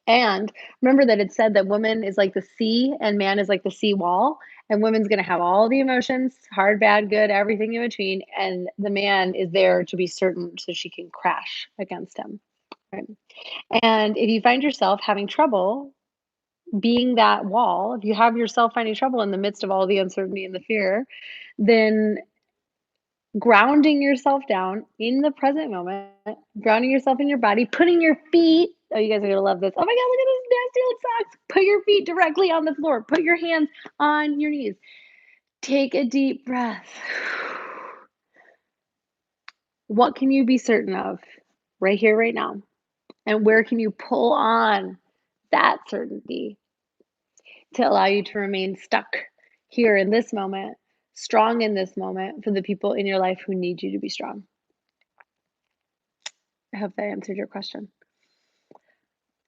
And remember that it said that woman is like the sea and man is like the sea wall. And woman's going to have all the emotions, hard, bad, good, everything in between. And the man is there to be certain so she can crash against him. Right? And if you find yourself having trouble being that wall, if you have yourself finding trouble in the midst of all the uncertainty and the fear, then grounding yourself down in the present moment, grounding yourself in your body, putting your feet oh, you guys are gonna love this. Oh my god, look at this nasty old socks. Put your feet directly on the floor. Put your hands on your knees. Take a deep breath. What can you be certain of right here, right now? And where can you pull on that certainty to allow you to remain stuck here in this moment, strong in this moment for the people in your life who need you to be strong? I hope that answered your question.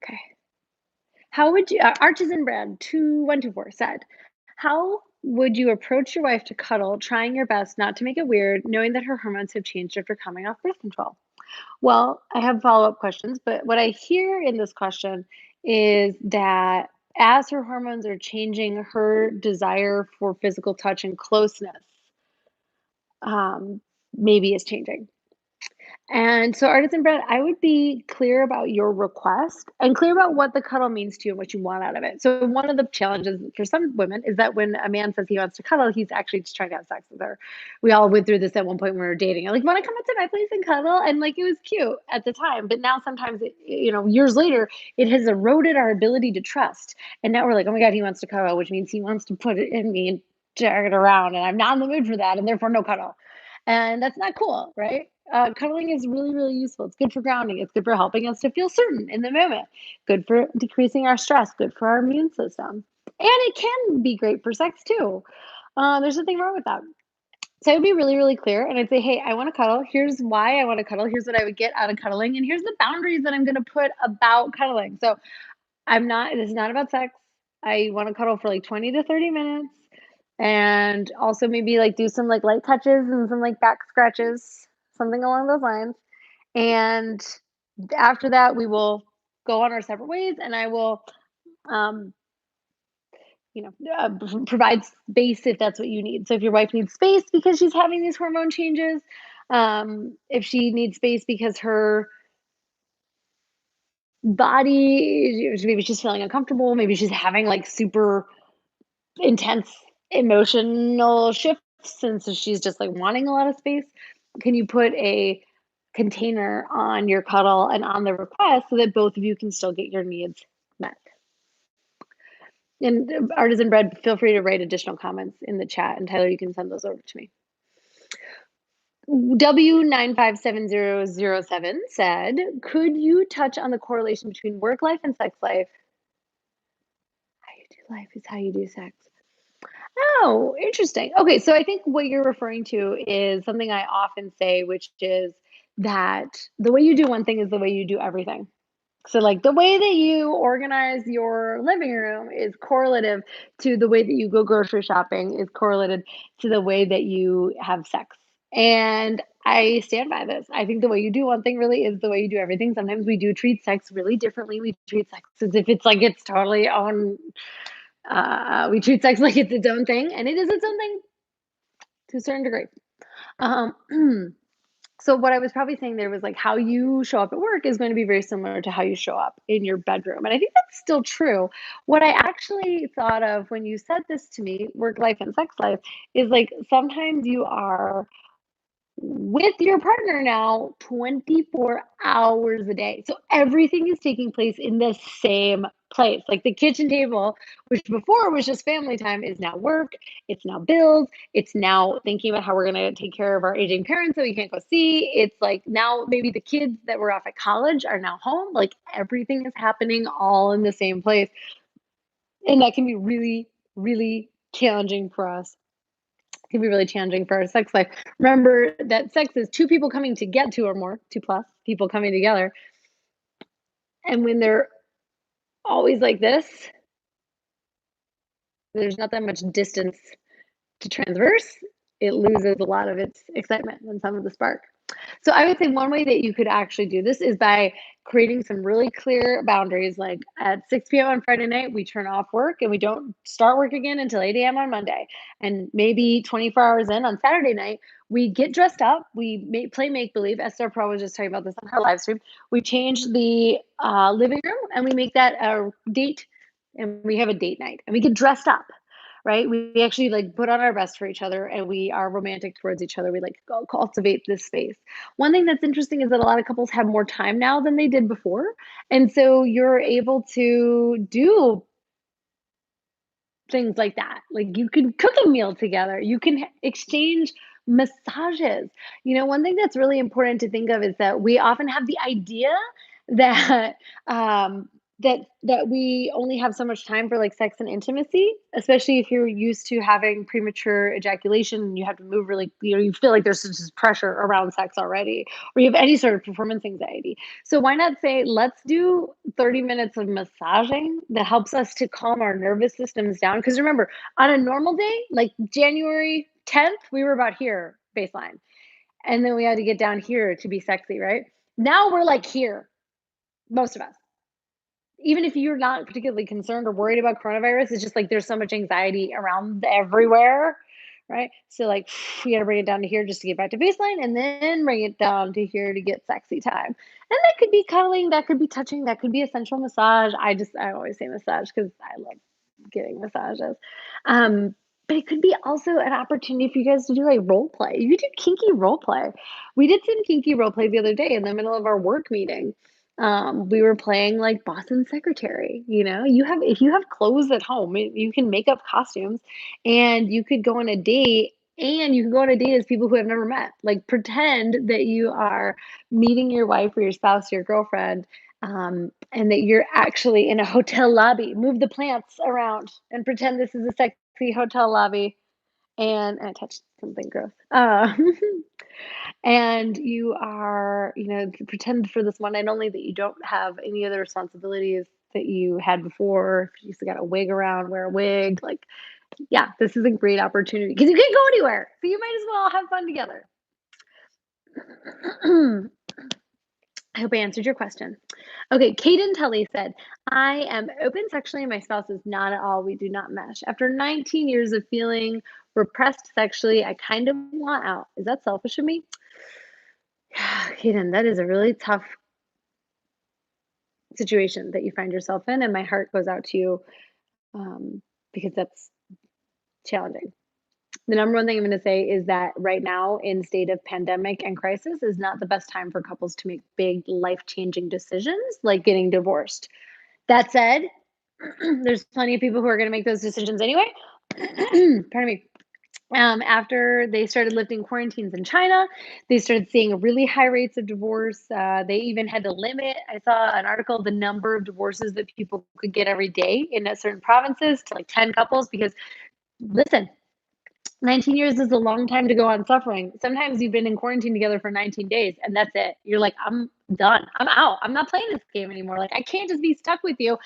Okay. How would you, Artisan Brand 2124 said, how would you approach your wife to cuddle, trying your best not to make it weird, knowing that her hormones have changed after coming off birth control? Well, I have follow up questions, but what I hear in this question is that as her hormones are changing, her desire for physical touch and closeness um, maybe is changing. And so, artisan bread, I would be clear about your request and clear about what the cuddle means to you and what you want out of it. So, one of the challenges for some women is that when a man says he wants to cuddle, he's actually just trying to have sex with her. We all went through this at one point when we were dating. I'm like, want to come into my place and cuddle? And like, it was cute at the time. But now, sometimes, years later, it has eroded our ability to trust. And now we're like, oh my God, he wants to cuddle, which means he wants to put it in me and drag it around. And I'm not in the mood for that. And therefore, no cuddle. And that's not cool, right? Cuddling is really, really useful. It's good for grounding. It's good for helping us to feel certain in the moment. Good for decreasing our stress. Good for our immune system. And it can be great for sex too. There's nothing wrong with that. So I would be really, really clear and I'd say, hey, I want to cuddle. Here's why I want to cuddle. Here's what I would get out of cuddling. And here's the boundaries that I'm going to put about cuddling. So this is not about sex. I want to cuddle for like 20 to 30 minutes and also maybe like do some like light touches and some like back scratches. something along those lines. And after that, we will go on our separate ways, and I will, um, provide space if that's what you need. So if your wife needs space because she's having these hormone changes, if she needs space because her body, maybe she's feeling uncomfortable, maybe she's having like super intense emotional shifts, and so she's just like wanting a lot of space. Can you put a container on your cuddle and on the request so that both of you can still get your needs met? And Artisan Bread, feel free to write additional comments in the chat, and Tyler, you can send those over to me. W957007 said, could you touch on the correlation between work life and sex life? How you do life is how you do sex. Oh, interesting. Okay, so I think what you're referring to is something I often say, which is that the way you do one thing is the way you do everything. So, like, the way that you organize your living room is correlative to the way that you go grocery shopping, is correlated to the way that you have sex. And I stand by this. I think the way you do one thing really is the way you do everything. Sometimes we do treat sex really differently. We treat sex as if it's like it's totally on. We treat sex like it's its own thing, and it is its own thing to a certain degree. Um, so what I was probably saying there was like how you show up at work is going to be very similar to how you show up in your bedroom. And I think that's still true. What I actually thought of when you said this to me, work life and sex life, is like sometimes you are with your partner now 24 hours a day. So everything is taking place in the same place. Like the kitchen table, which before was just family time, is now work, it's now bills, it's now thinking about how we're going to take care of our aging parents that we can't go see. It's like now maybe the kids that were off at college are now home. Like everything is happening all in the same place. And that can be really, really challenging for us, can be really challenging for our sex life. Remember that sex is two people coming to get two or more, two plus people coming together. And when they're always like this, there's not that much distance to transverse. It loses a lot of its excitement and some of the spark. So I would say one way that you could actually do this is by creating some really clear boundaries. Like at 6 p.m. on Friday night, we turn off work and we don't start work again until 8 a.m. on Monday. And maybe 24 hours in on Saturday night, we get dressed up. We play make believe. Esther Pro was just talking about this on her live stream. We change the living room and we make that a date, and we have a date night and we get dressed up, right? We actually like put on our best for each other and we are romantic towards each other. We like cultivate this space. One thing that's interesting is that a lot of couples have more time now than they did before. And so you're able to do things like that. Like you can cook a meal together, you can exchange massages. One thing that's really important to think of is that we often have the idea that that we only have so much time for like sex and intimacy, especially if you're used to having premature ejaculation and you have to move really, you feel like there's just pressure around sex already, or you have any sort of performance anxiety. So why not say, let's do 30 minutes of massaging that helps us to calm our nervous systems down? Because remember, on a normal day, like January 10th, we were about here baseline. And then we had to get down here to be sexy, right? Now we're like here, most of us. Even if you're not particularly concerned or worried about coronavirus, it's just like there's so much anxiety around everywhere, right? So like we gotta bring it down to here just to get back to baseline, and then bring it down to here to get sexy time. And that could be cuddling, that could be touching, that could be a sensual massage. I always say massage because I love getting massages. But it could be also an opportunity for you guys to do like role play. You could do kinky role play. We did some kinky role play the other day in the middle of our work meeting. We were playing like boss and secretary. If you have clothes at home, you can make up costumes, and you could go on a date. And you can go on a date as people who have never met. Like pretend that you are meeting your wife or your spouse, or your girlfriend, and that you're actually in a hotel lobby. Move the plants around and pretend this is a sexy hotel lobby. And I touched something gross. And you are, pretend for this one night only that you don't have any other responsibilities that you had before. If you just got a wig around, wear a wig. Like, yeah, this is a great opportunity because you can't go anywhere. So you might as well have fun together. I hope I answered your question. Okay, Kaden Tully said, I am open sexually and my spouse is not at all. We do not mesh. After 19 years of feeling repressed sexually, I kind of want out. Is that selfish of me? Kaden, that is a really tough situation that you find yourself in, and my heart goes out to you because that's challenging. The number one thing I'm going to say is that right now, in state of pandemic and crisis, is not the best time for couples to make big life changing decisions like getting divorced. That said, there's plenty of people who are going to make those decisions anyway. Pardon me. After they started lifting quarantines in China, they started seeing really high rates of divorce. They even had to limit, I saw an article, the number of divorces that people could get every day in certain provinces to like 10 couples because, listen, 19 years is a long time to go on suffering. Sometimes you've been in quarantine together for 19 days and that's it. You're like, I'm done. I'm out. I'm not playing this game anymore. Like, I can't just be stuck with you.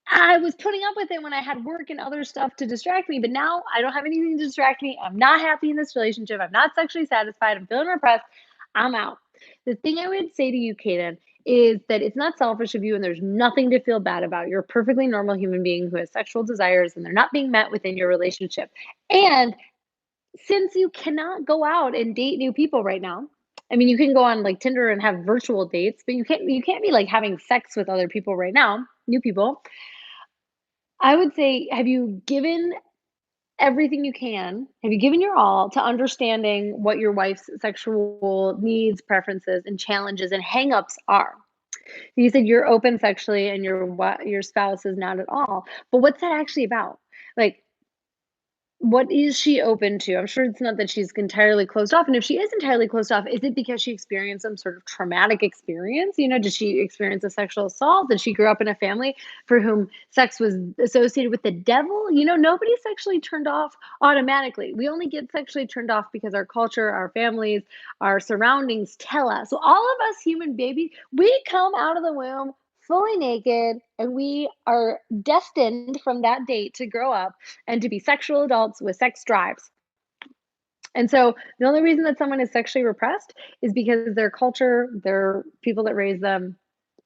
I was putting up with it when I had work and other stuff to distract me, but now I don't have anything to distract me. I'm not happy in this relationship. I'm not sexually satisfied. I'm feeling repressed. I'm out. The thing I would say to you, Kaden, is that it's not selfish of you and there's nothing to feel bad about. You're a perfectly normal human being who has sexual desires and they're not being met within your relationship. And since you cannot go out and date new people right now, I mean, you can go on like Tinder and have virtual dates, but you can't be like having sex with other people right now, new people. I would say, have you given everything you can? Have you given your all to understanding what your wife's sexual needs, preferences, and challenges and hangups are? You said you're open sexually and your spouse is not at all. But what's that actually about? Like, what is she open to? I'm sure it's not that she's entirely closed off, and if she is entirely closed off, is it because she experienced some sort of traumatic experience? Did she experience a sexual assault? Did she grow up in a family for whom sex was associated with the devil? Nobody's sexually turned off automatically. We only get sexually turned off because our culture, our families, our surroundings tell us. So all of us human babies, we come out of the womb fully naked, and we are destined from that date to grow up and to be sexual adults with sex drives. And so the only reason that someone is sexually repressed is because their culture, their people that raised them,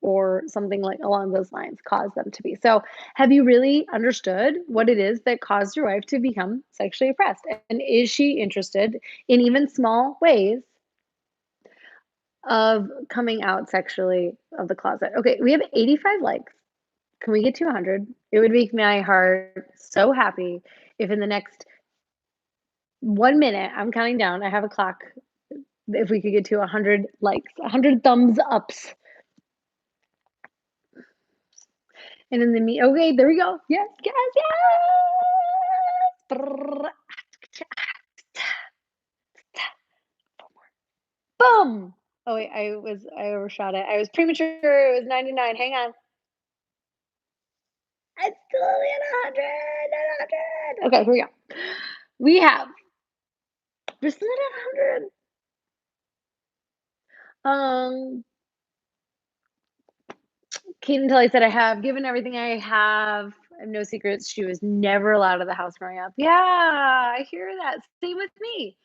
or something like along those lines caused them to be. So, have you really understood what it is that caused your wife to become sexually oppressed? And is she interested in even small ways of coming out sexually of the closet? Okay, we have 85 likes. Can we get to 100? It would make my heart so happy if in the next 1 minute, I'm counting down. I have a clock. If we could get to 100 likes, 100 thumbs ups. And in the okay, there we go. Yes, yes, yes. Brrr. Boom. Oh wait, I overshot it. I was premature. It was 99. Hang on. It's still only at 100. Okay, here we go. We have we're still at 100. Um, Kate until I said I have given everything I have. I have no secrets. She was never allowed out of the house growing up. Yeah, I hear that. Same with me.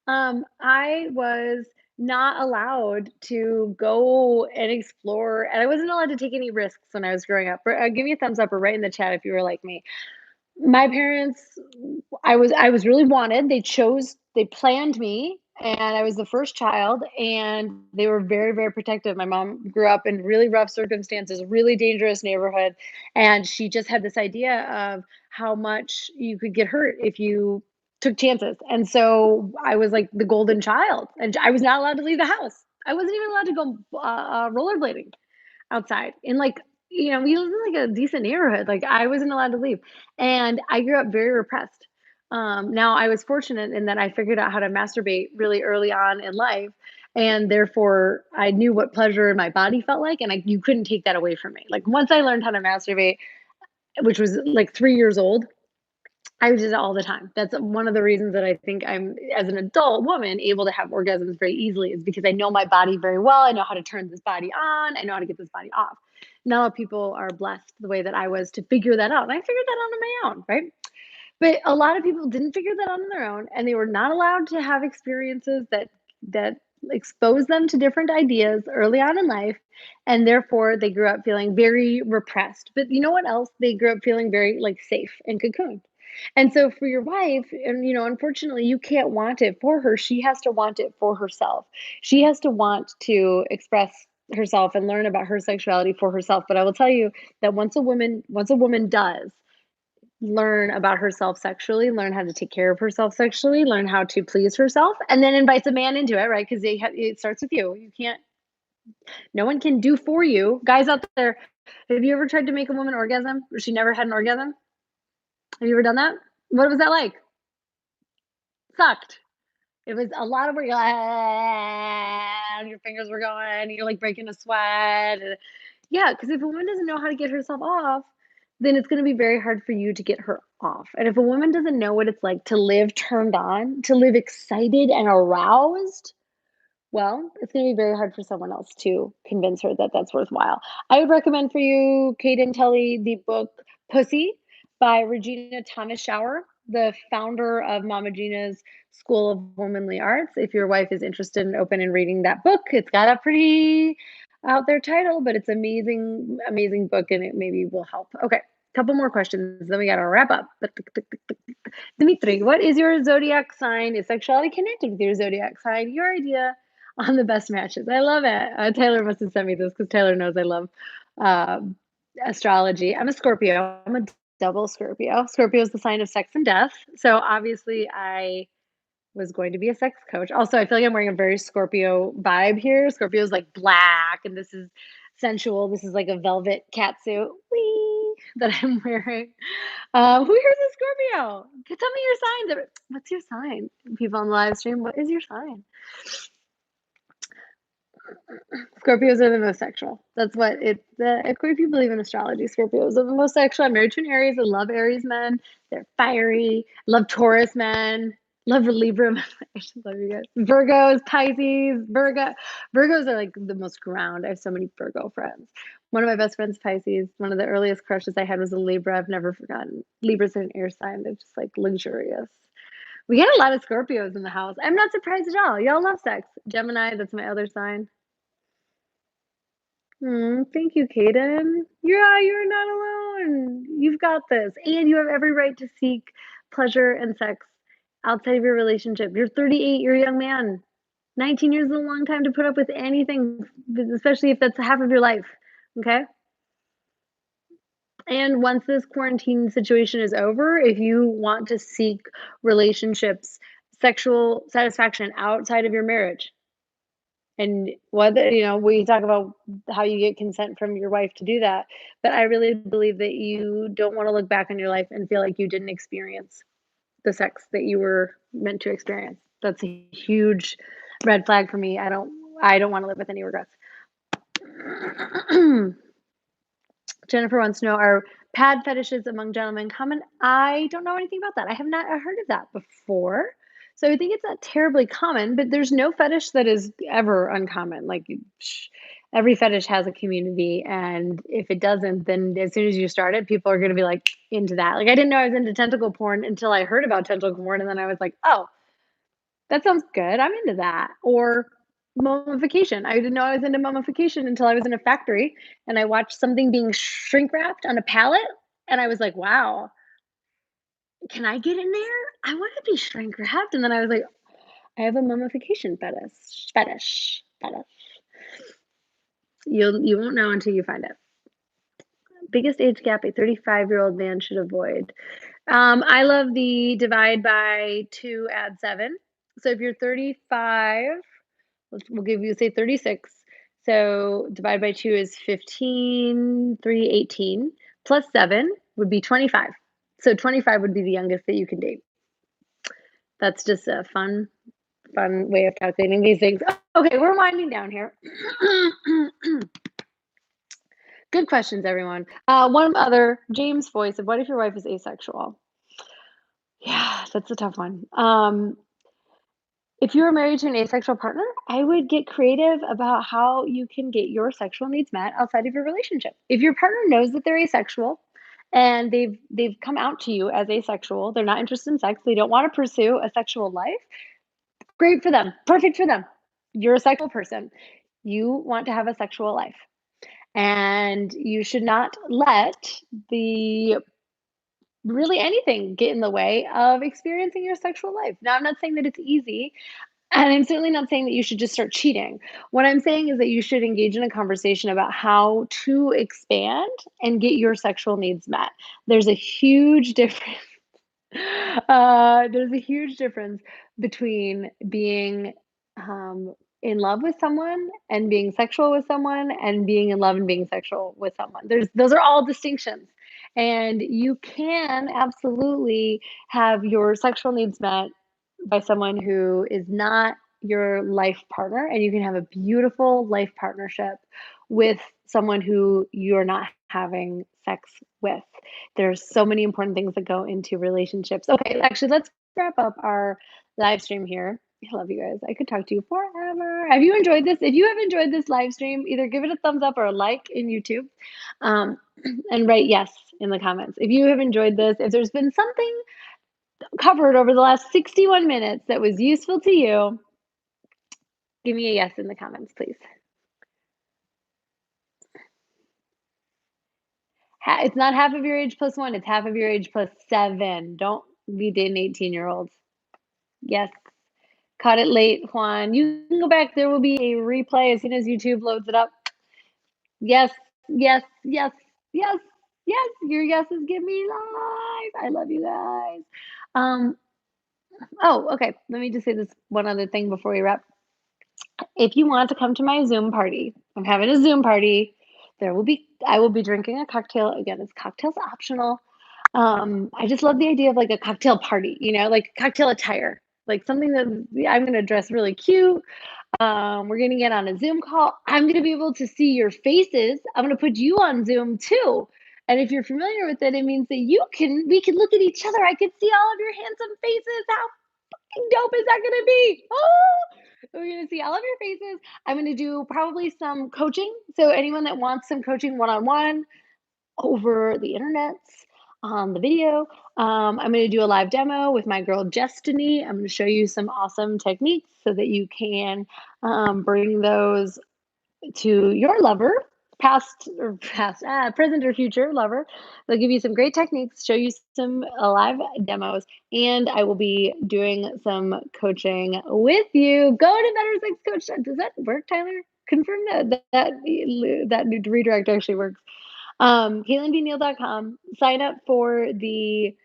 I was not allowed to go and explore, and I wasn't allowed to take any risks when I was growing up. Give me a thumbs up or write in the chat if you were like me. My parents, I was really wanted. They planned me, and I was the first child, and they were very, very protective. My mom grew up in really rough circumstances, really dangerous neighborhood, and she just had this idea of how much you could get hurt if you took chances. And so I was like the golden child, and I was not allowed to leave the house. I wasn't even allowed to go rollerblading outside in we live in like a decent neighborhood. Like I wasn't allowed to leave. And I grew up very repressed. Now I was fortunate in that I figured out how to masturbate really early on in life. And therefore I knew what pleasure in my body felt like. And you couldn't take that away from me. Like once I learned how to masturbate, which was like 3 years old, I did it all the time. That's one of the reasons that I think I'm, as an adult woman, able to have orgasms very easily is because I know my body very well. I know how to turn this body on. I know how to get this body off. Not a lot of people are blessed the way that I was to figure that out. And I figured that out on my own, right? But a lot of people didn't figure that out on their own, and they were not allowed to have experiences that expose them to different ideas early on in life, and therefore they grew up feeling very repressed. But you know what else? They grew up feeling very like safe and cocooned. And so for your wife, and unfortunately, you can't want it for her. She has to want it for herself. She has to want to express herself and learn about her sexuality for herself. But I will tell you that once a woman does learn about herself sexually, learn how to take care of herself sexually, learn how to please herself, and then invites a man into it, right? Because it starts with you. You can't. No one can do for you. Guys out there, have you ever tried to make a woman orgasm? Or she never had an orgasm? Have you ever done that? What was that like? Sucked. It was a lot of work. You're like, "Ah," and your fingers were going. You're like breaking a sweat. Yeah, because if a woman doesn't know how to get herself off, then it's going to be very hard for you to get her off. And if a woman doesn't know what it's like to live turned on, to live excited and aroused, well, it's gonna be very hard for someone else to convince her that that's worthwhile. I would recommend for you, Kaden Tully, the book Pussy by Regina Thomas Shower, the founder of Mama Gina's School of Womanly Arts. If your wife is interested in open and reading that book, it's got a pretty out there title, but it's amazing, amazing book, and it maybe will help. Okay, couple more questions, then we gotta wrap up. Dimitri, what is your zodiac sign? Is sexuality connected with your zodiac sign? Your idea on the best matches. I love it. Taylor must have sent me this because Taylor knows I love um, astrology. I'm a Scorpio. I'm a double Scorpio. Scorpio is the sign of sex and death. So obviously, I was going to be a sex coach. Also, I feel like I'm wearing a very Scorpio vibe here. Scorpio is like black, and this is sensual. This is like a velvet catsuit wee, that I'm wearing. Who here's a Scorpio? Tell me your sign. What's your sign? People on the live stream, what is your sign? Scorpios are the most sexual. That's what it. If you believe in astrology, Scorpios are the most sexual. I'm married to an Aries. I love Aries men. They're fiery. Love Taurus men. Love Libra men. I just love you guys. Virgos, Pisces, Virgos are like the most ground. I have so many Virgo friends. One of my best friends, Pisces. One of the earliest crushes I had was a Libra. I've never forgotten. Libras are an air sign. They're just like luxurious. We get a lot of Scorpios in the house. I'm not surprised at all. Y'all love sex. Gemini, that's my other sign. Thank you, Kaden. You're not alone. You've got this, and you have every right to seek pleasure and sex outside of your relationship. You're 38. You're a young man. 19 years is a long time to put up with anything, especially if that's half of your life. Okay. And once this quarantine situation is over, if you want to seek relationships, sexual satisfaction outside of your marriage, and whether we talk about how you get consent from your wife to do that, but I really believe that you don't wanna look back on your life and feel like you didn't experience the sex that you were meant to experience. That's a huge red flag for me. I don't wanna live with any regrets. Jennifer wants to know, are pad fetishes among gentlemen common? I don't know anything about that. I have not heard of that before. So I think it's not terribly common, but there's no fetish that is ever uncommon. Like every fetish has a community, and if it doesn't, then as soon as you start it, people are going to be like into that. Like I didn't know I was into tentacle porn until I heard about tentacle porn, and then I was like, oh, that sounds good. I'm into that. Or mummification. I didn't know I was into mummification until I was in a factory and I watched something being shrink wrapped on a pallet. And I was like, wow, can I get in there? I want to be shrink wrapped. And then I was like, I have a mummification fetish. You won't know until you find it. Biggest age gap a 35-year-old man should avoid. I love the divide by 2, add 7. So if you're 35, we'll give you say 36. So divide by 2 is 15, 3, 18, plus 7 would be 25. So 25 would be the youngest that you can date. That's just a fun way of calculating these things. Okay, we're winding down here. Good questions, everyone. One other, James Voice of what if your wife is asexual? Yeah, that's a tough one. If you were married to an asexual partner, I would get creative about how you can get your sexual needs met outside of your relationship. If your partner knows that they're asexual and they've come out to you as asexual, they're not interested in sex, they don't want to pursue a sexual life, great for them, perfect for them. You're a sexual person. You want to have a sexual life, and you should not let the really anything get in the way of experiencing your sexual life. Now, I'm not saying that it's easy, and I'm certainly not saying that you should just start cheating. What I'm saying is that you should engage in a conversation about how to expand and get your sexual needs met. There's a huge difference. There's a huge difference between being in love with someone and being sexual with someone and being in love and being sexual with someone. Those are all distinctions. And you can absolutely have your sexual needs met by someone who is not your life partner, and you can have a beautiful life partnership with someone who you're not having sex with. There's so many important things that go into relationships. Okay, actually, let's wrap up our live stream here. I love you guys. I could talk to you forever. Have you enjoyed this? If you have enjoyed this live stream, either give it a thumbs up or a like in YouTube, um, and write yes in the comments. If you have enjoyed this, if there's been something covered over the last 61 minutes that was useful to you, give me a yes in the comments, please. It's not half of your age plus one, it's half of your age plus seven. Don't be dating 18-year-olds. Yes. Caught it late, Juan. You can go back. There will be a replay as soon as YouTube loads it up. Yes, yes, yes, yes, yes. Your yeses give me life. I love you guys. Um, oh, okay. Let me just say this one other thing before we wrap. If you want to come to my Zoom party, I'm having a Zoom party. I will be drinking a cocktail. Again, it's cocktails optional. I just love the idea of like a cocktail party, like cocktail attire, like something that I'm going to dress really cute. We're going to get on a Zoom call. I'm going to be able to see your faces. I'm going to put you on Zoom too. And if you're familiar with it, it means that we can look at each other. I can see all of your handsome faces. How dope is that gonna be? Oh, we're gonna see all of your faces. I'm gonna do probably some coaching. So anyone that wants some coaching one-on-one over the internet, on the video, I'm gonna do a live demo with my girl Destiny. I'm gonna show you some awesome techniques so that you can bring those to your lover, present or future lover. They'll give you some great techniques, show you some live demos, and I will be doing some coaching with you. Go to Better Sex Coach. Does that work, Tyler? Confirm that new redirect actually works. CaitlinBneal.com. Sign up for the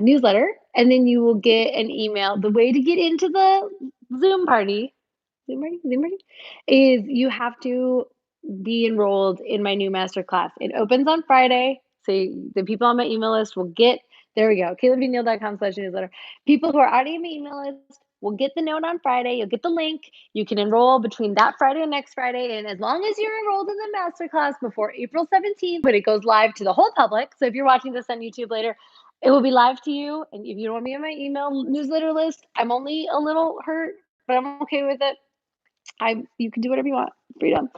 newsletter, and then you will get an email. The way to get into the Zoom party Zoom party, is you have to be enrolled in my new masterclass. It opens on Friday, so the people on my email list will get there we go, CaitlinBneal.com/newsletter. People who are already in my email list will get the note on Friday. You'll get the link. You can enroll between that Friday and next Friday, and as long as you're enrolled in the masterclass before April 17th, when it goes live to the whole public, so if you're watching this on YouTube later, it will be live to you, and if you don't want to be on my email newsletter list, I'm only a little hurt, but I'm okay with it. You can do whatever you want, freedom.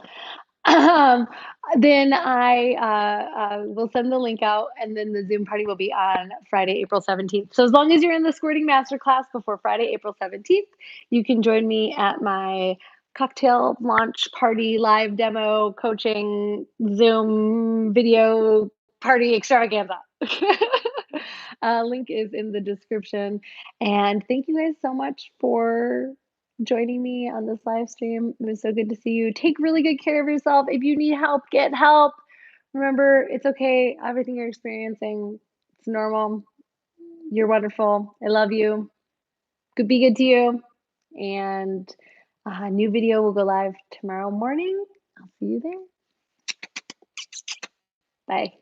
Um, then I will send the link out, and then the Zoom party will be on Friday, April 17th. So as long as you're in the squirting masterclass before Friday, April 17th, you can join me at my cocktail launch party, live demo, coaching, Zoom video party extravaganza. Link is in the description. And thank you guys so much for joining me on this live stream. It was so good to see you. Take really good care of yourself. If you need help, get help. Remember, it's okay. Everything you're experiencing, it's normal. You're wonderful. I love you. Good, be good to you. And a new video will go live tomorrow morning. I'll see you there. Bye.